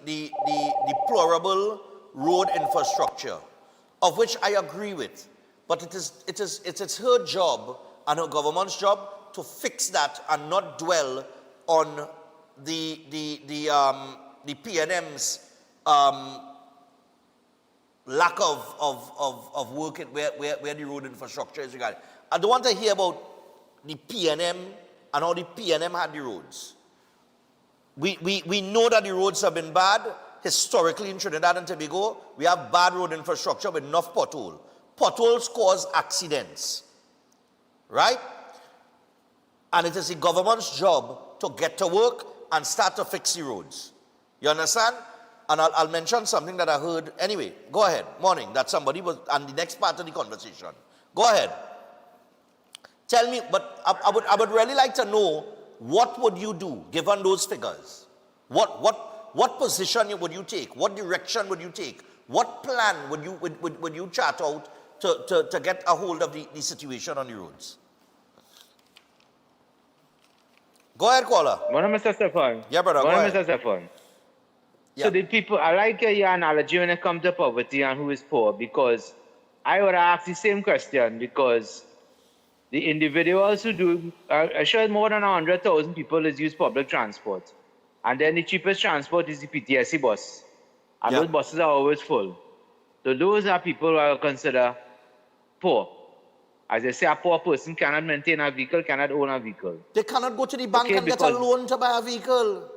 deplorable road infrastructure, of which I agree with. But it's her job and her government's job to fix that and not dwell on the PNM's lack of work where the road infrastructure is regarded. I don't want to hear about the PNM and how the PNM had the roads. We know that the roads have been bad. Historically in Trinidad and Tobago, we have bad road infrastructure with enough pothole. Potholes cause accidents, right? And it is the government's job to get to work and start to fix the roads. You understand? And I'll mention something that I heard. Anyway, go ahead. Morning. That somebody was on the next part of the conversation. Go ahead. Tell me, but I would really like to know, what would you do given those figures? What position would you take? What direction would you take? What plan would you chart out to get a hold of the situation on the roads? Go ahead, caller.
Morning, Mr. Stefan.
Yeah, brother.
Morning, Mr. Stefan.
Yeah.
So the people, I like your analogy when it comes to poverty and who is poor, because I would ask the same question, because the individuals who do, I'm sure more than 100,000 people use public transport. And then the cheapest transport is the PTSC bus. And those buses are always full. So those are people who I would consider poor. As I say, a poor person cannot maintain a vehicle, cannot own a vehicle.
They cannot go to the bank and get a loan to buy a vehicle.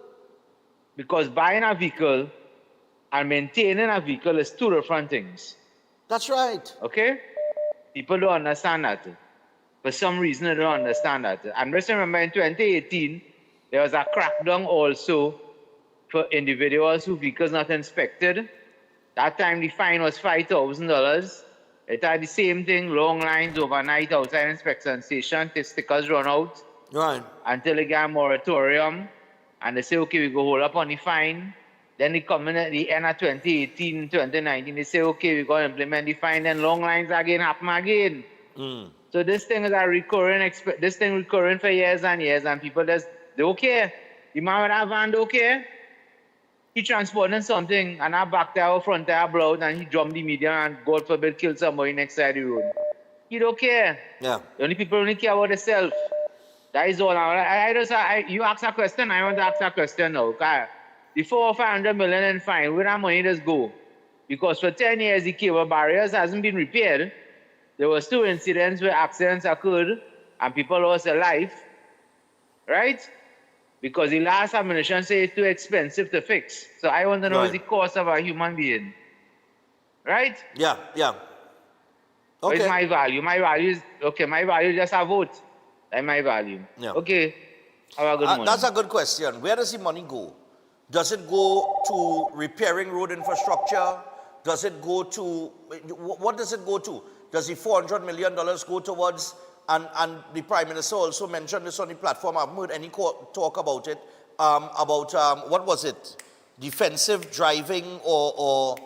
Because buying a vehicle and maintaining a vehicle is two different things.
That's right.
Okay? People don't understand that. For some reason, they don't understand that. And just remember, in 2018, there was a crackdown also for individuals whose vehicles not inspected. That time, the fine was $5,000. It had the same thing, long lines overnight outside inspection station till stickers run out.
Right.
Until they get a moratorium. And they say, okay, we go hold up on the fine. Then they come in at the end of 2018, 2019, they say, okay, we're going to implement the fine. Then long lines again happen again. So this thing is a recurring for years and years, and people just, they don't care. The man with that van don't care. He transporting something, and our back tire, front tire blow out, and he jumped the median and, God forbid, kill somebody next side of the road. He don't care.
Yeah.
The only people only care about themselves. That is all. You ask a question, I want to ask a question now. The 400 or 500 million in fine, where that money does go? Because for 10 years, the cable barriers hasn't been repaired. There was 2 incidents where accidents occurred and people lost their life. Right? because the last administration say it's too expensive to fix. So I want to know
Right.
the cost of a human being. Right?
Yeah.
What is
Okay.
my value? My value is, okay, my value is just a vote. That's my value.
Yeah.
Okay. Have a good morning.
That's a good question. Where does the money go? Does it go to repairing road infrastructure? Does it go to, what does it go to? Does the $400 million go towards, and the Prime Minister also mentioned this on the platform, I haven't heard any talk about it, what was it? Defensive driving or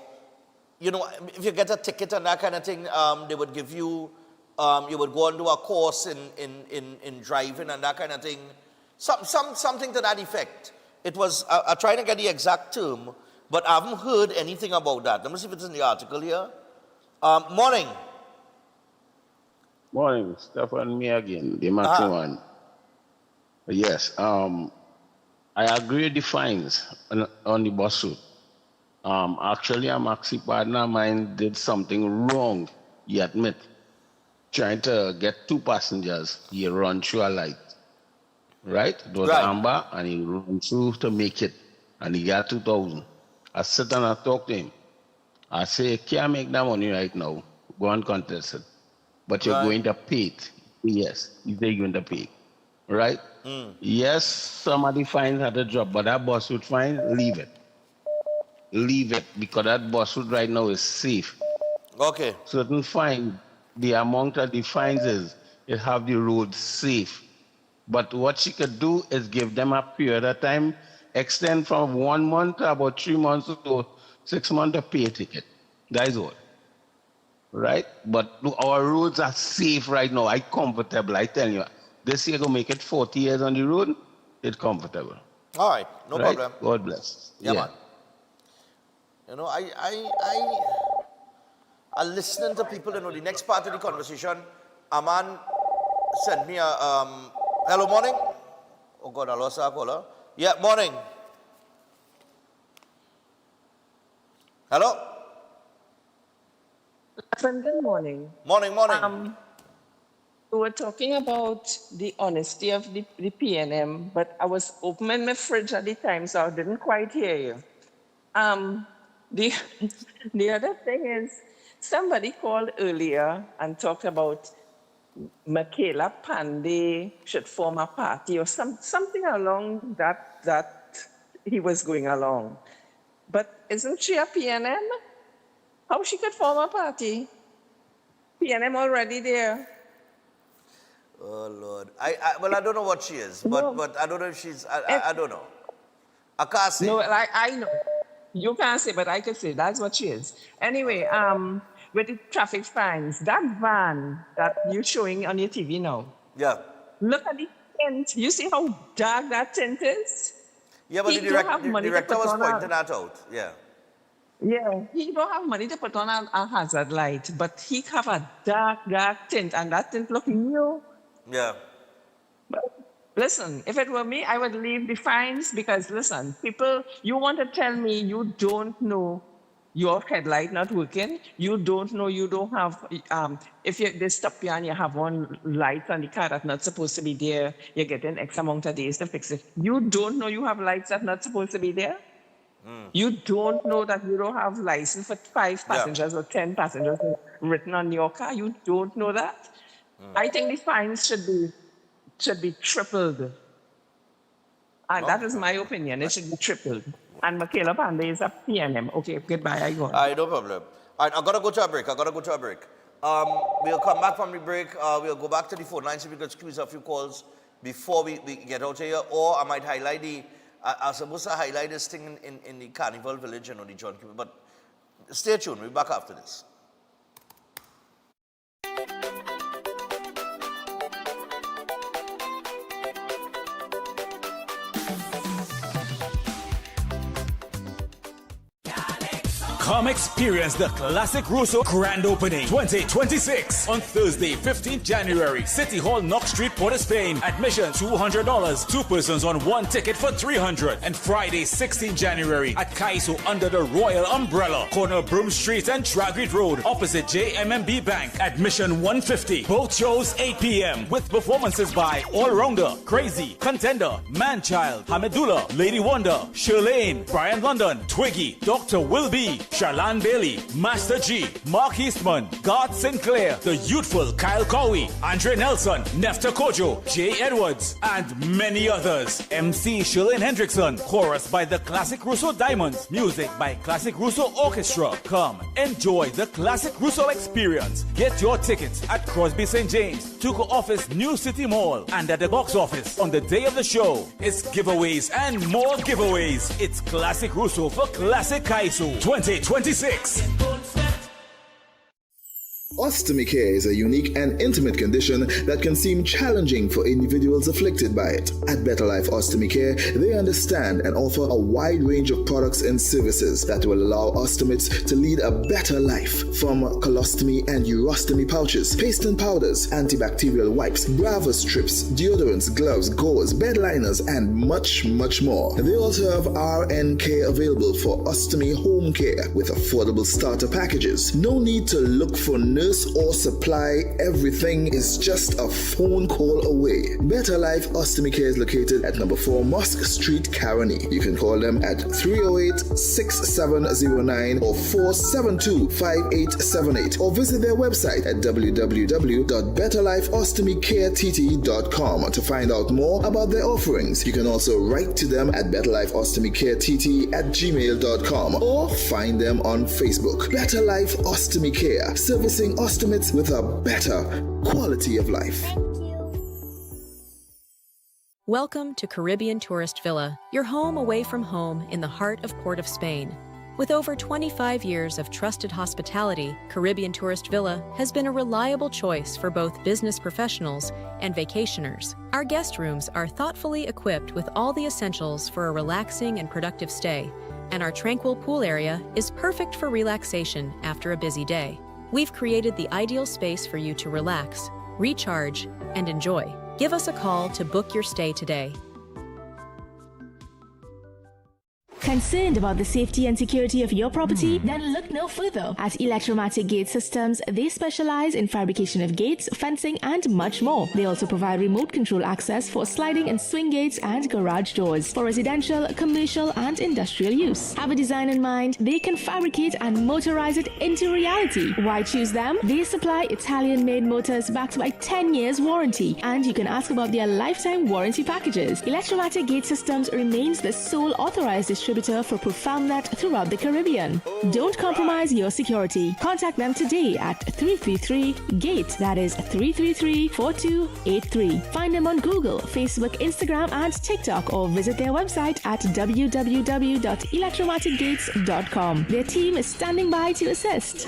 you know, if you get a ticket and that kind of thing, they would give you, you would go on to a course in driving and that kind of thing. Something to that effect. It was, I'm trying to get the exact term, but I haven't heard anything about that. Let me see if it's in the article here. Morning.
Morning, Stefan, me again, the Maxi one. Yes, I agree with the fines on the bus route. Actually, a Maxi partner of mine did something wrong, he admit. Trying to get 2 passengers, he run through a light. Right? It was amber, and he ran through to make it, and he got 2,000. I sit and I talk to him. I say, can't make that money right now. Go and contest it. But you're going to pay it. Yes, they're going to pay it. Right? Yes, some of the fines had to drop, but that bus route fine, leave it. Leave it, because that bus route right now is safe.
Okay.
Certain fine, the amount of the fines is, it have the road safe. But what she could do is give them a period of time, extend from 1 month to about 3 months to 6 months to pay a ticket. That is all. Right? But our roads are safe right now. I'm comfortable. I tell you, this year going to make it 40 years on the road, it's comfortable.
All right, no problem.
God bless.
Yeah, man. You know, I listening to people, you know, the next part of the conversation, a man sent me a, hello, morning. Oh God, I lost our caller. Yeah, morning. Hello?
Good morning.
Morning.
We were talking about the honesty of the PNM, but I was opening my fridge at the time, so I didn't quite hear you. The other thing is, somebody called earlier and talked about Michaela Pandey should form a party or something along that he was going along. But isn't she a PNM? How she could form a party? PNM already there.
Oh Lord. Well, I don't know what she is, but I don't know if she's, I don't know. I can't say.
No, I know. You can't say, but I could say that's what she is. Anyway, with the traffic fines, that van that you're showing on your TV now.
Yeah.
Look at the tint. You see how dark that tint is?
Yeah, but
He
the
don't have money to
director
put
was
on
pointing that out. Yeah.
Yeah, he don't have money to put on a hazard light, but he have a dark tint, and that tint look new.
Yeah.
Listen, if it were me, I would leave the fines because, listen, people, you want to tell me you don't know your headlight not working, you don't know you don't have, if they stop you and you have one light on the car that's not supposed to be there, you're getting X amount of days to fix it. You don't know you have lights that's not supposed to be there? You don't know that you don't have license for 5 passengers or 10 passengers written on your car? You don't know that? I think the fines should be tripled. And that is my opinion. It should be tripled. And Michaela Pandey is a PNM. Okay, goodbye. I go on.
All right, no problem. All right, I gotta go to a break. We'll come back from the break. We'll go back to the phone line, see if we can squeeze a few calls before we get out of here. Or I might highlight I was supposed to highlight this thing in the Carnival Village, you know, the John Cupid. But stay tuned. We'll be back after this.
Come experience the Classic Russo Grand Opening 2026 on Thursday, 15th January, City Hall, Knox Street, Port of Spain. Admission $200, 2 persons on 1 ticket for $300. And Friday, 16th January at Kaiso under the Royal Umbrella, corner Broom Street and Tragrit Road, opposite JMMB Bank. Admission $150. Both shows 8 p.m. with performances by All Rounder, Crazy, Contender, Manchild, Hamidullah, Lady Wonder, Shirlane, Brian London, Twiggy, Dr. Will B, Charlene Bailey, Master G, Mark Eastman, Garth Sinclair, the youthful Kyle Cowie, Andre Nelson, Nefta Kojo, Jay Edwards, and many others. MC Shirlane Hendrickson, chorus by the Classic Russo Diamonds, music by Classic Russo Orchestra. Come, enjoy the Classic Russo experience. Get your tickets at Crosby St. James, Tuco Office, New City Mall, and at the box office on the day of the show. It's giveaways and more giveaways. It's Classic Russo for Classic Kaiso 2026.
Ostomy care is a unique and intimate condition that can seem challenging for individuals afflicted by it. At Better Life Ostomy Care, they understand and offer a wide range of products and services that will allow ostomates to lead a better life. From colostomy and urostomy pouches, paste and powders, antibacterial wipes, Brava strips, deodorants, gloves, gauze, bed liners, and much, much more. They also have RN care available for ostomy home care with affordable starter packages. No need to look for nurse or supply. Everything is just a phone call away. Better Life Ostomy Care is located at number 4 Mosque Street, Caroni. You can call them at 308-6709 or 472-5878 or visit their website at www.betterlifeostomycareTT.com to find out more about their offerings. You can also write to them at betterlifeostomycarettt@gmail.com or find them on Facebook. Better Life Ostomy Care, servicing ostomates with a better quality of life.
Welcome to Caribbean Tourist Villa, your home away from home in the heart of Port of Spain. With over 25 years of trusted hospitality, Caribbean Tourist Villa has been a reliable choice for both business professionals and vacationers. Our guest rooms are thoughtfully equipped with all the essentials for a relaxing and productive stay, and our tranquil pool area is perfect for relaxation after a busy day. We've created the ideal space for you to relax, recharge, and enjoy. Give us a call to book your stay today.
Concerned about the safety and security of your property? Then look no further. At Electromatic Gate Systems, they specialize in fabrication of gates, fencing, and much more. They also provide remote control access for sliding and swing gates and garage doors for residential, commercial, and industrial use. Have a design in mind? They can fabricate and motorize it into reality. Why choose them? They supply Italian-made motors backed by 10 years warranty, and you can ask about their lifetime warranty packages. Electromatic Gate Systems remains the sole authorized distributor for ProfoundNet throughout the Caribbean. Don't compromise your security. Contact them today at 333-GATE. That is 333-4283. Find them on Google, Facebook, Instagram, and TikTok, or visit their website at www.electromaticgates.com. Their team is standing by to assist.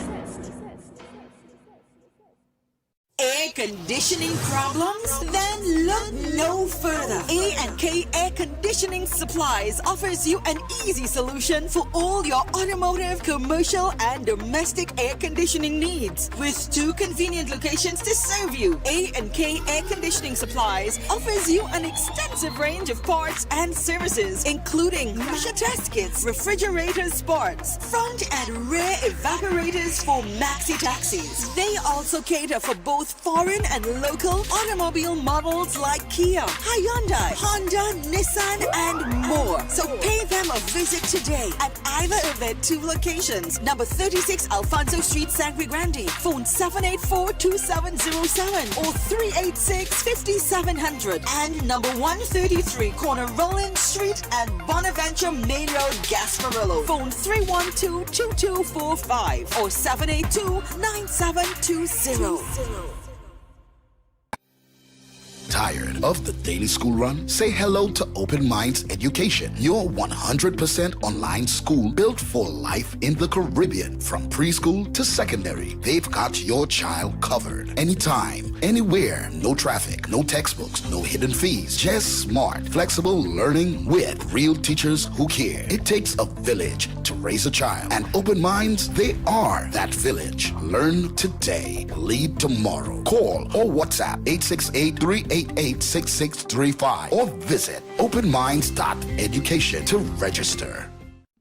Air conditioning problems? Then look no further. A&K Air Conditioning Supplies offers you an easy solution for all your automotive, commercial, and domestic air conditioning needs. With 2 convenient locations to serve you, A&K Air Conditioning Supplies offers you an extensive range of parts and services, including pressure test kits, refrigerator parts, front and rear evaporators for maxi taxis. They also cater for both foreign and local automobile models like Kia, Hyundai, Honda, Nissan, and more. So pay them a visit today at either of their 2 locations. Number 36 Alfonso Street, Sangre Grande. Phone 784-2707 or 386-5700. And number 133 corner Roland Street and Bonaventure Main Road, Gasparillo. Phone 312-2245 or 782-9720.
Tired of the daily school run? Say hello to Open Minds Education, your 100% online school built for life in the Caribbean. From preschool to secondary, they've got your child covered. Anytime, anywhere. No traffic, no textbooks, no hidden fees. Just smart, flexible learning with real teachers who care. It takes a village to raise a child, and Open Minds, they are that village. Learn today, lead tomorrow. Call or WhatsApp 868-388-6635 or visit openminds.education to register.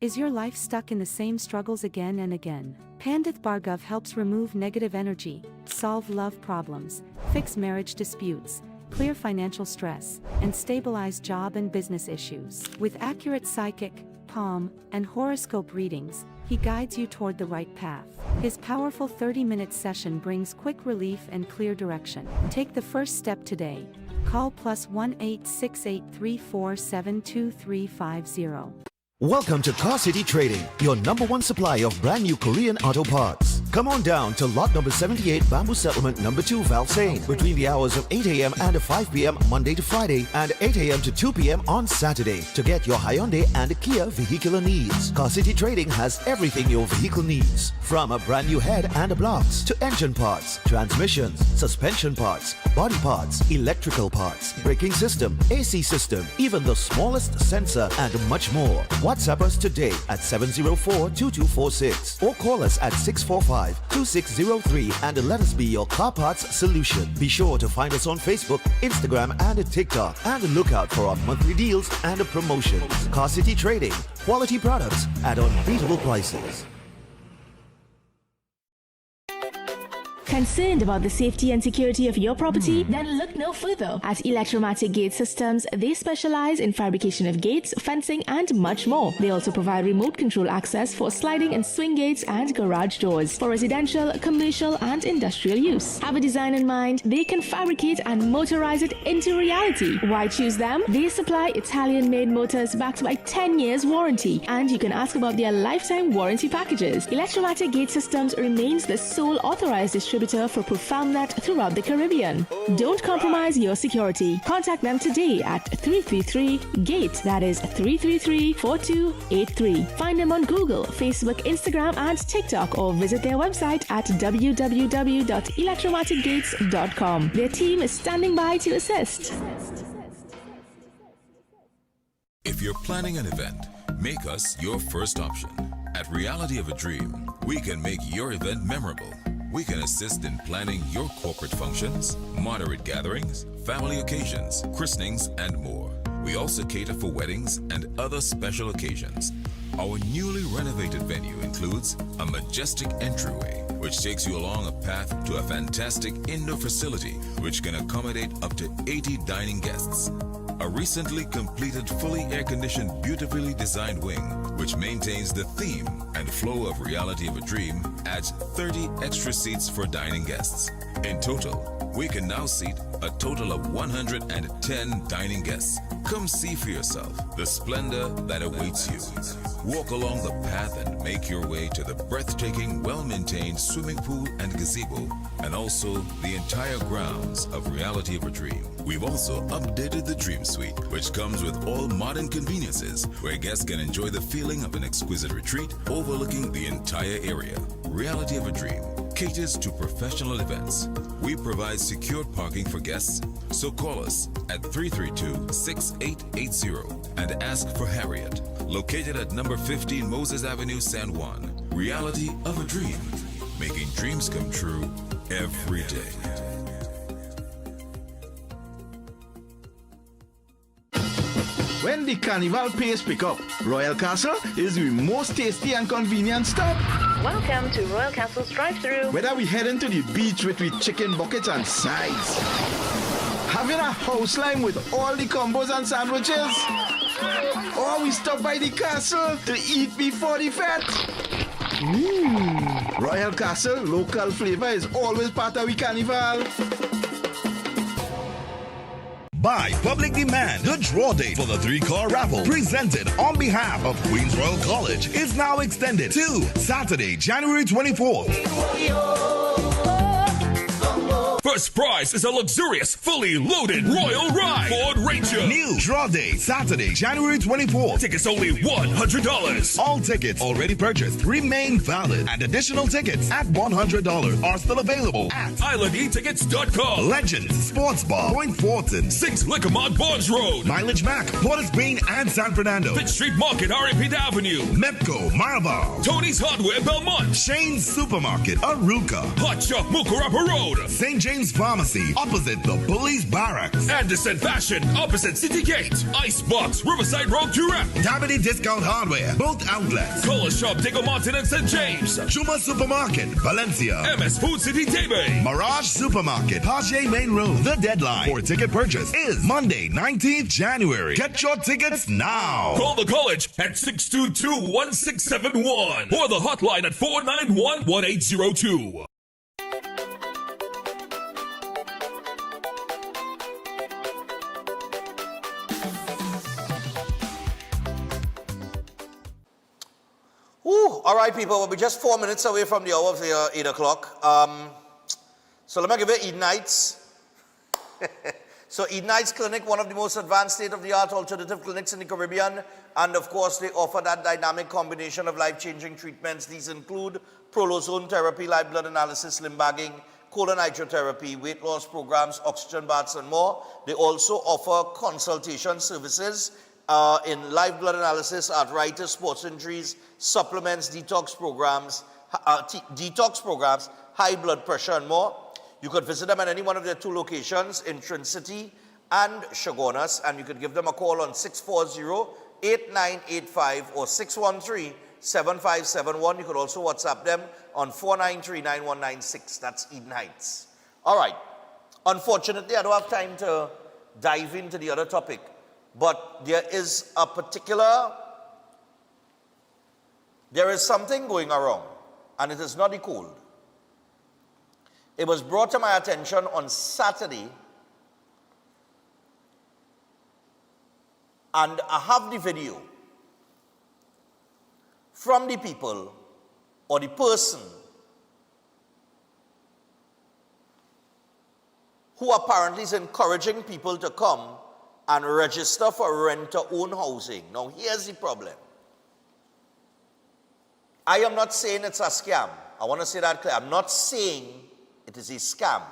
Is your life stuck in the same struggles again and again? Pandith Bhargav helps remove negative energy, solve love problems, fix marriage disputes, clear financial stress, and stabilize job and business issues. With accurate psychic, palm, and horoscope readings, he guides you toward the right path. His powerful 30-minute session brings quick relief and clear direction. Take the first step today. Call +1 868 3472350.
Welcome to Car City Trading, your #1 supply of brand new Korean auto parts. Come on down to lot number 78 Bamboo Settlement number 2 Valsain between the hours of 8 a.m. and 5 p.m. Monday to Friday and 8 a.m. to 2 p.m. on Saturday to get your Hyundai and Kia vehicular needs. Car City Trading has everything your vehicle needs, from a brand new head and blocks to engine parts, transmissions, suspension parts, body parts, electrical parts, braking system, AC system, even the smallest sensor and much more. WhatsApp us today at 704-2246 or call us at 645-2603 and let us be your car parts solution. Be sure to find us on Facebook, Instagram and TikTok and look out for our monthly deals and promotions. Car City Trading, quality products at unbeatable prices.
Concerned about the safety and security of your property? Then look no further. At Electromatic Gate Systems, they specialize in fabrication of gates, fencing, and much more. They also provide remote control access for sliding and swing gates and garage doors for residential, commercial, and industrial use. Have a design in mind? They can fabricate and motorize it into reality. Why choose them? They supply Italian-made motors backed by 10 years warranty, and you can ask about their lifetime warranty packages. Electromatic Gate Systems remains the sole authorized distributor for ProfoundNet throughout the Caribbean. Don't compromise your security. Contact them today at 333-GATE, that is 333-4283. Find them on Google, Facebook, Instagram, and TikTok, or visit their website at www.electromaticgates.com. Their team is standing by to assist.
If you're planning an event, make us your first option. At Reality of a Dream, we can make your event memorable. We can assist in planning your corporate functions, moderate gatherings, family occasions, christenings, and more. We also cater for weddings and other special occasions. Our newly renovated venue includes a majestic entryway, which takes you along a path to a fantastic indoor facility which can accommodate up to 80 dining guests. A recently completed, fully air-conditioned, beautifully designed wing, which maintains the theme and flow of Reality of a Dream, adds 30 extra seats for dining guests. In total, we can now seat a total of 110 dining guests. Come see for yourself the splendor that awaits you. Walk along the path and make your way to the breathtaking, well-maintained swimming pool and gazebo, and also the entire grounds of Reality of a Dream. We've also updated the Dream Suite, which comes with all modern conveniences, where guests can enjoy the feeling of an exquisite retreat overlooking the entire area. Reality of a Dream caters to professional events. We provide secured parking for guests, so call us at 332-6880 and ask for Harriet, located at number 15 Moses Avenue, San Juan. Reality of a Dream, making dreams come true every day.
When the carnival pace pick up, Royal Castle is the most tasty and convenient stop.
Welcome to Royal Castle's drive-thru.
Whether we heading to the beach with chicken buckets and sides, having a house line with all the combos and sandwiches, or we stop by the castle to eat before the fete. Royal Castle local flavor is always part of the carnival.
By public demand, the draw date for the 3-car raffle presented on behalf of Queens Royal College is now extended to Saturday, January 24th.
First prize is a luxurious, fully loaded Royal Ride Ford Ranger.
New draw day, Saturday, January 24th.
Tickets only $100.
All tickets already purchased remain valid, and additional tickets at $100 are still available at
IslandEtickets.com.
Legends Sports Bar, Point Fortin,
6 Lickermont Bonds Road,
Mileage Mac, Porter's Green and San Fernando,
Pitt Street Market, Aripita Avenue,
Mepco, Marval,
Tony's Hardware, Belmont,
Shane's Supermarket, Aruka,
Hot Shop, Mukurapa Road,
St. James Pharmacy, opposite the Police Barracks,
Anderson Fashion, opposite City Gate, Icebox, Riverside Road, Durham,
Tabity Discount Hardware, both outlets,
Color Shop, Diggle Martin and St. James,
Juma Supermarket, Valencia,
MS Food City, Tebe,
Mirage Supermarket, Pache Main Road. The deadline for ticket purchase is Monday, 19th January. Get your tickets now.
Call the college at 622-1671 or the hotline at 491-1802.
All right, people, we're just 4 minutes away from the hour of 8 o'clock. So let me give you Eden Heights. So Eden Heights Clinic, one of the most advanced state-of-the-art alternative clinics in the Caribbean. And of course, they offer that dynamic combination of life-changing treatments. These include prolozone therapy, live blood analysis, limb bagging, colon hydrotherapy, weight loss programs, oxygen baths, and more. They also offer consultation services in live blood analysis, arthritis, sports injuries, supplements, detox programs, high blood pressure, and more. You could visit them at any one of their 2 locations in Trin City and Chaguanas, and you could give them a call on 640-8985 or 613-7571. You could also WhatsApp them on 493-9196. That's Eden Heights. All right. Unfortunately, I don't have time to dive into the other topic, but there is something going around, and it is not the cold. It was brought to my attention on Saturday, and I have the video from the people or the person who apparently is encouraging people to come and register for rent-to-own housing. Now, here's the problem. I am not saying it's a scam. I want to say that clear. I'm not saying it is a scam.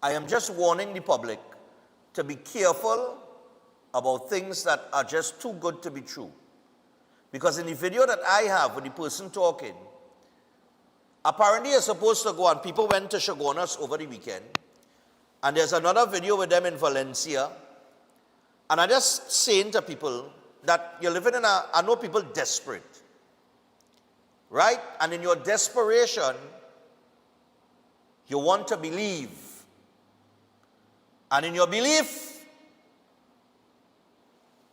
I am just warning the public to be careful about things that are just too good to be true. Because in the video that I have with the person talking, apparently you're supposed to go, and people went to Chaguanas over the weekend, and there's another video with them in Valencia, and I'm just saying to people that you're living in I know people desperate, right? And in your desperation, you want to believe. And in your belief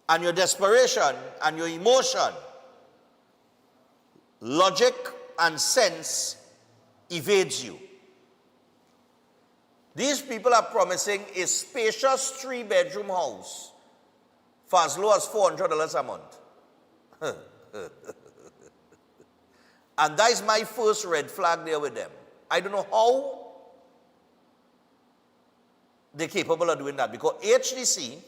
and your desperation and your emotion, logic and sense evades you. These people are promising a spacious 3-bedroom house for as low as $400 a month. And that is my first red flag there with them. I don't know how they're capable of doing that, because HDC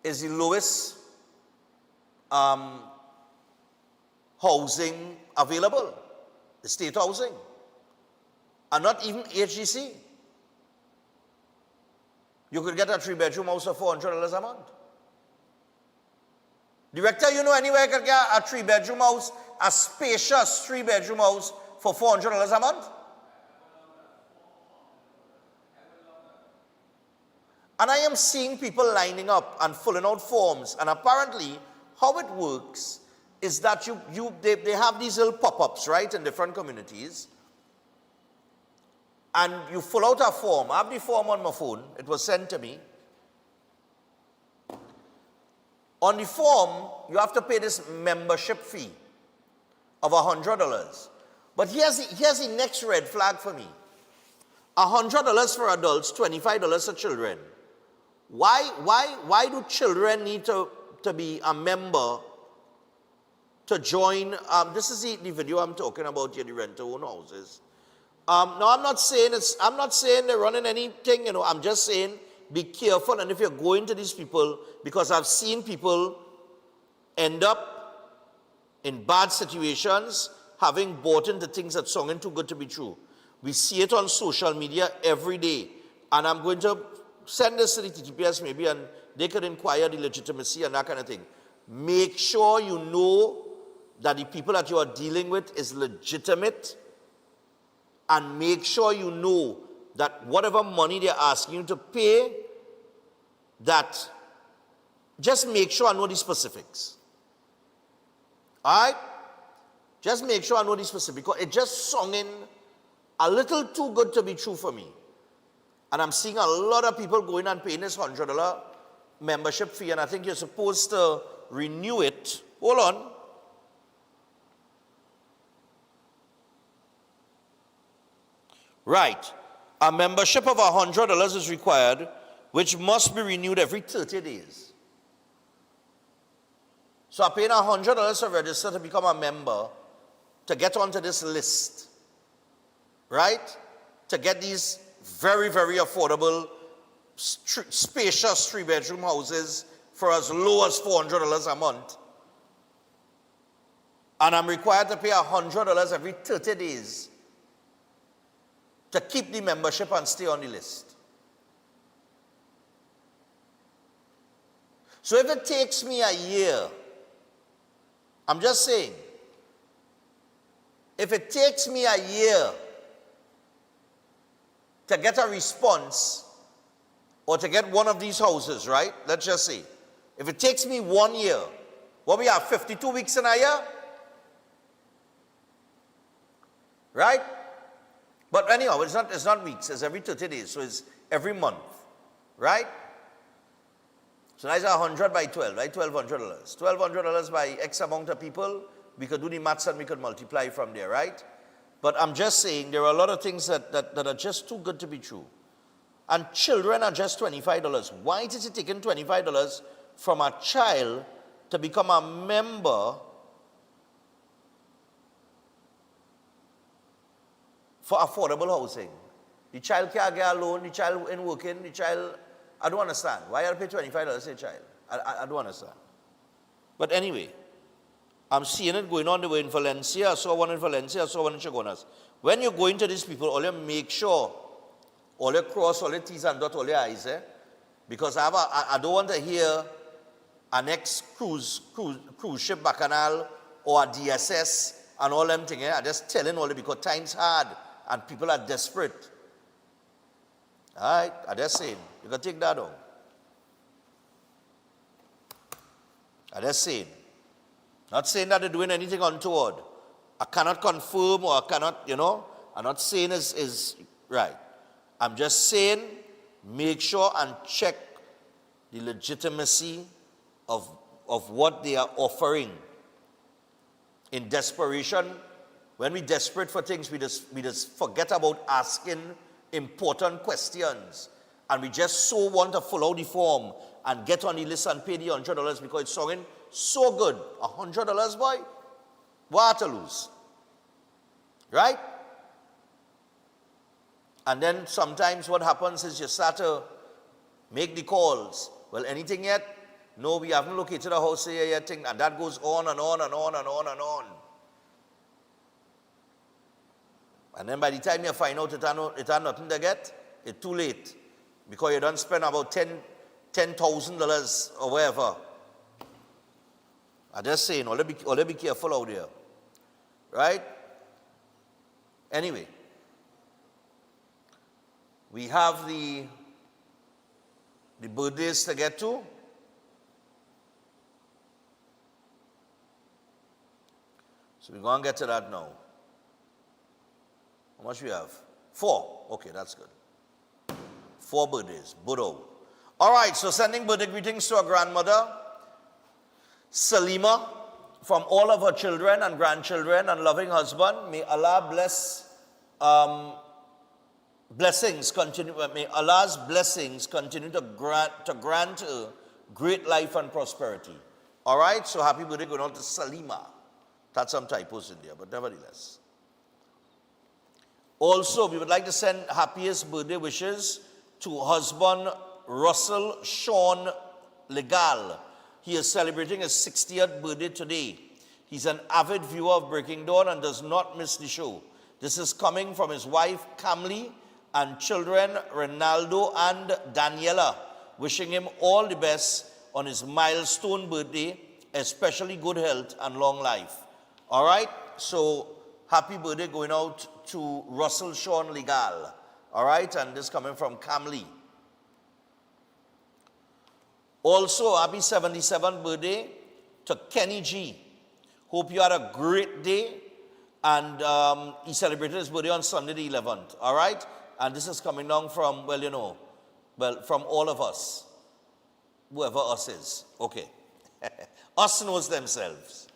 is the lowest housing available, the state housing, and not even HDC. You could get a 3-bedroom house for $400 a month. Director, you know anywhere you can get a 3-bedroom house, a spacious 3-bedroom house for $400 a month? And I am seeing people lining up and filling out forms, and apparently how it works is that they have these little pop-ups, right, in different communities, and you fill out a form. I have the form on my phone. It was sent to me. On the form, you have to pay this membership fee of $100. But here's the next red flag for me. $100 for adults, $25 for children. Why do children need to be a member to join? This is the video I'm talking about here, the rent-to-own houses. No, I'm not saying they're running anything, you know. I'm just saying be careful. And if you're going to these people, because I've seen people end up in bad situations having bought into things that sounding too good to be true. We see it on social media every day. And I'm going to send this to the TTPS maybe, and they could inquire the legitimacy and that kind of thing. Make sure you know that the people that you are dealing with is legitimate, and make sure you know that whatever money they're asking you to pay, that just make sure I know the specifics. All right? Just make sure I know the specifics, because it just sounding a little too good to be true for me. And I'm seeing a lot of people going and paying this $100 membership fee, and I think you're supposed to renew it. Hold on. Right. A membership of $100 is required, which must be renewed every 30 days. So I'm paying $100 to register to become a member, to get onto this list, right? To get these very, very affordable, spacious 3-bedroom houses for as low as $400 a month. And I'm required to pay $100 every 30 days to keep the membership and stay on the list. So if it takes me a year, I'm just saying, if it takes me a year to get a response or to get one of these houses, right? Let's just say, if it takes me 1 year, what we have, 52 weeks in a year? Right? But anyhow, it's not weeks, it's every 30 days, so it's every month, right? So that's 100 by 12, right? $1,200. $1,200 by X amount of people, we could do the maths and we could multiply from there, right? But I'm just saying there are a lot of things that are just too good to be true. And children are just $25. Why is it taking $25 from a child to become a member for affordable housing? The child can't get a loan, the child ain't working, the child, I don't understand. Why are they pay $25 a child? I don't understand. But anyway, I'm seeing it going on the way in Valencia. I saw one in Valencia, I saw one in Chaguanas. When you're going to these people, all you make sure, all you cross, all you T's and dot all your I's, because I don't want to hear an ex-cruise ship bacchanal or a DSS and all them things. I'm just telling all you because time's hard and people are desperate. All right, I'm just saying, you can take that on. I'm just saying. Not saying that they're doing anything untoward. I cannot confirm or I cannot, I'm not saying is right. I'm just saying make sure and check the legitimacy of what they are offering. In desperation, when we're desperate for things, we just forget about asking important questions. And we just so want to fill out the form and get on the list and pay the $100 because it's sounding so good. $100, boy? What to lose? Right? And then sometimes what happens is you start to make the calls. Well, anything yet? No, we haven't located a house here yet. And that goes on and on and on and on and on. And then by the time you find out it had nothing to get, it's too late. Because you don't spend about $10,000 or whatever. I'm just saying, all be careful out there. Right? Anyway. We have the birthdays to get to. So we're going to get to that now. How much we have? 4. Okay, that's good. 4 birthdays. Budo. All right, so sending birthday greetings to our grandmother, Salima, from all of her children and grandchildren and loving husband. May Allah bless, blessings continue. May Allah's blessings continue to grant her great life and prosperity. All right, so happy birthday going on to Salima. That's some typos in there, but nevertheless. Also, we would like to send happiest birthday wishes to husband Russell Sean Legal. He is celebrating his 60th birthday today. He's an avid viewer of Breaking Dawn and does not miss the show. This is coming from his wife, Camly, and children, Ronaldo and Daniela, wishing him all the best on his milestone birthday, especially good health and long life. All right? So, happy birthday going out to Russell Sean Legal. All right? And this coming from Camly. Also, happy 77th birthday to Kenny G. Hope you had a great day. And he celebrated his birthday on Sunday the 11th. All right? And this is coming down from, well, you know, from all of us. Whoever us is. Okay. Us knows themselves.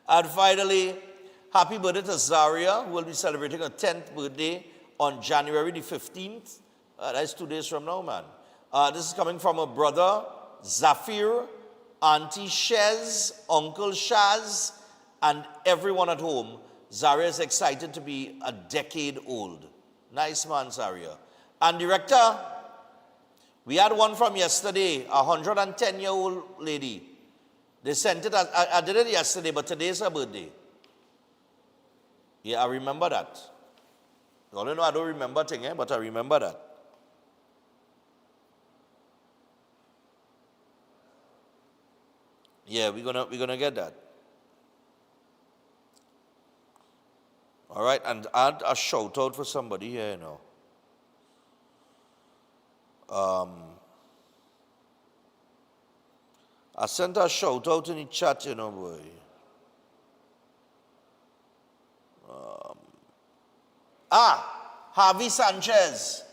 And finally, happy birthday to Zaria, who will be celebrating her 10th birthday on January the 15th. That's 2 days from now, man. This is coming from her brother, Zafir, Auntie Shez, Uncle Shaz, and everyone at home. Zaria is excited to be a decade old. Nice man, Zaria. And director, we had one from yesterday, a 110-year-old lady. They sent it, I did it yesterday, but today's her birthday. Yeah, I remember that. You all know I don't remember things, but I remember that. Yeah, we're gonna get that. All right, and add a shout out for somebody here, you know. I sent a shout out in the chat, you know, boy. Harvey Sanchez.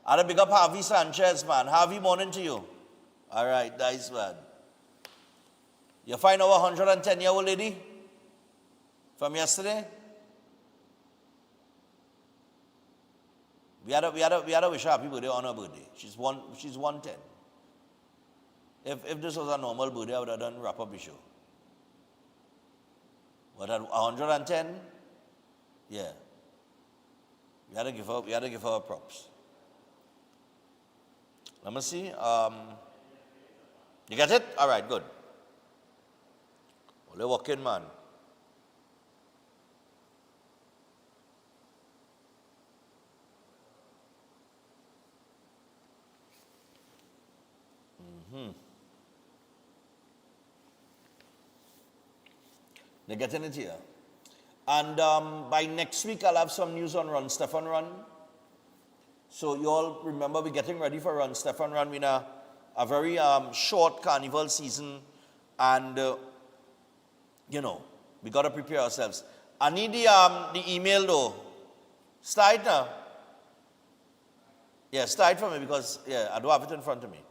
I had to big up Harvey Sanchez, man. Harvey, morning to you. All right, nice, man. You find our 110-year-old lady from yesterday? We had a wish her happy birthday on her birthday. She's 110. If this was a normal birthday, I would have done wrap up the show. But at 110, yeah. We had to give her props. Let me see. You get it? All right, good. Well, walk in, man. They're getting it here. And by next week, I'll have some news on Run Stefan Run. So you all remember we're getting ready for Run Stefan Run. We're in a very short carnival season. And, you know, we got to prepare ourselves. I need the email, though. Start now. Yeah, start for me because, yeah, I don't have it in front of me.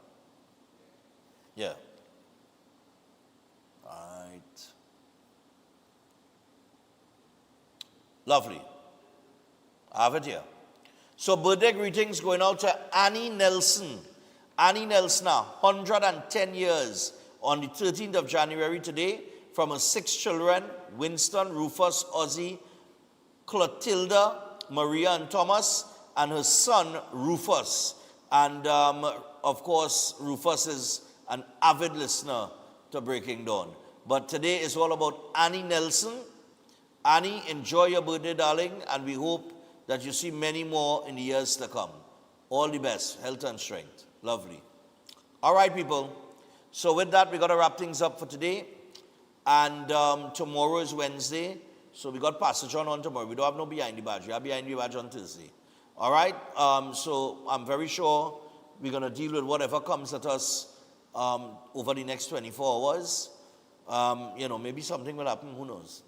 Yeah. Right. Lovely. I have it here. So birthday greetings going out to Annie Nelson. Annie Nelson, 110 years on the 13th of January today from her 6 children, Winston, Rufus, Ozzy, Clotilda, Maria and Thomas, and her son, Rufus. And of course, Rufus is an avid listener to Breaking Dawn. But today is all about Annie Nelson. Annie, enjoy your birthday, darling, and we hope that you see many more in the years to come. All the best, health and strength. Lovely. All right, people. So with that, we got to wrap things up for today. And tomorrow is Wednesday, so we got Passage on tomorrow. We don't have no Behind the Badge. We have Behind the Badge on Thursday. All right? So I'm very sure we're going to deal with whatever comes at us over the next 24 hours. You know, maybe something will happen. Who knows?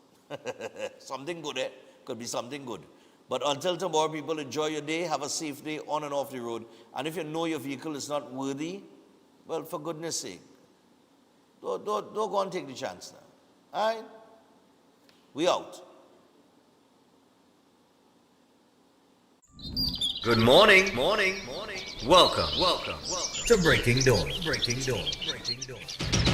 Something good, eh? Could be something good. But until tomorrow, people, enjoy your day. Have a safe day on and off the road. And if you know your vehicle is not worthy, well, for goodness sake, don't go and take the chance now. All right? We out.
Good morning. Welcome to Breaking Dawn.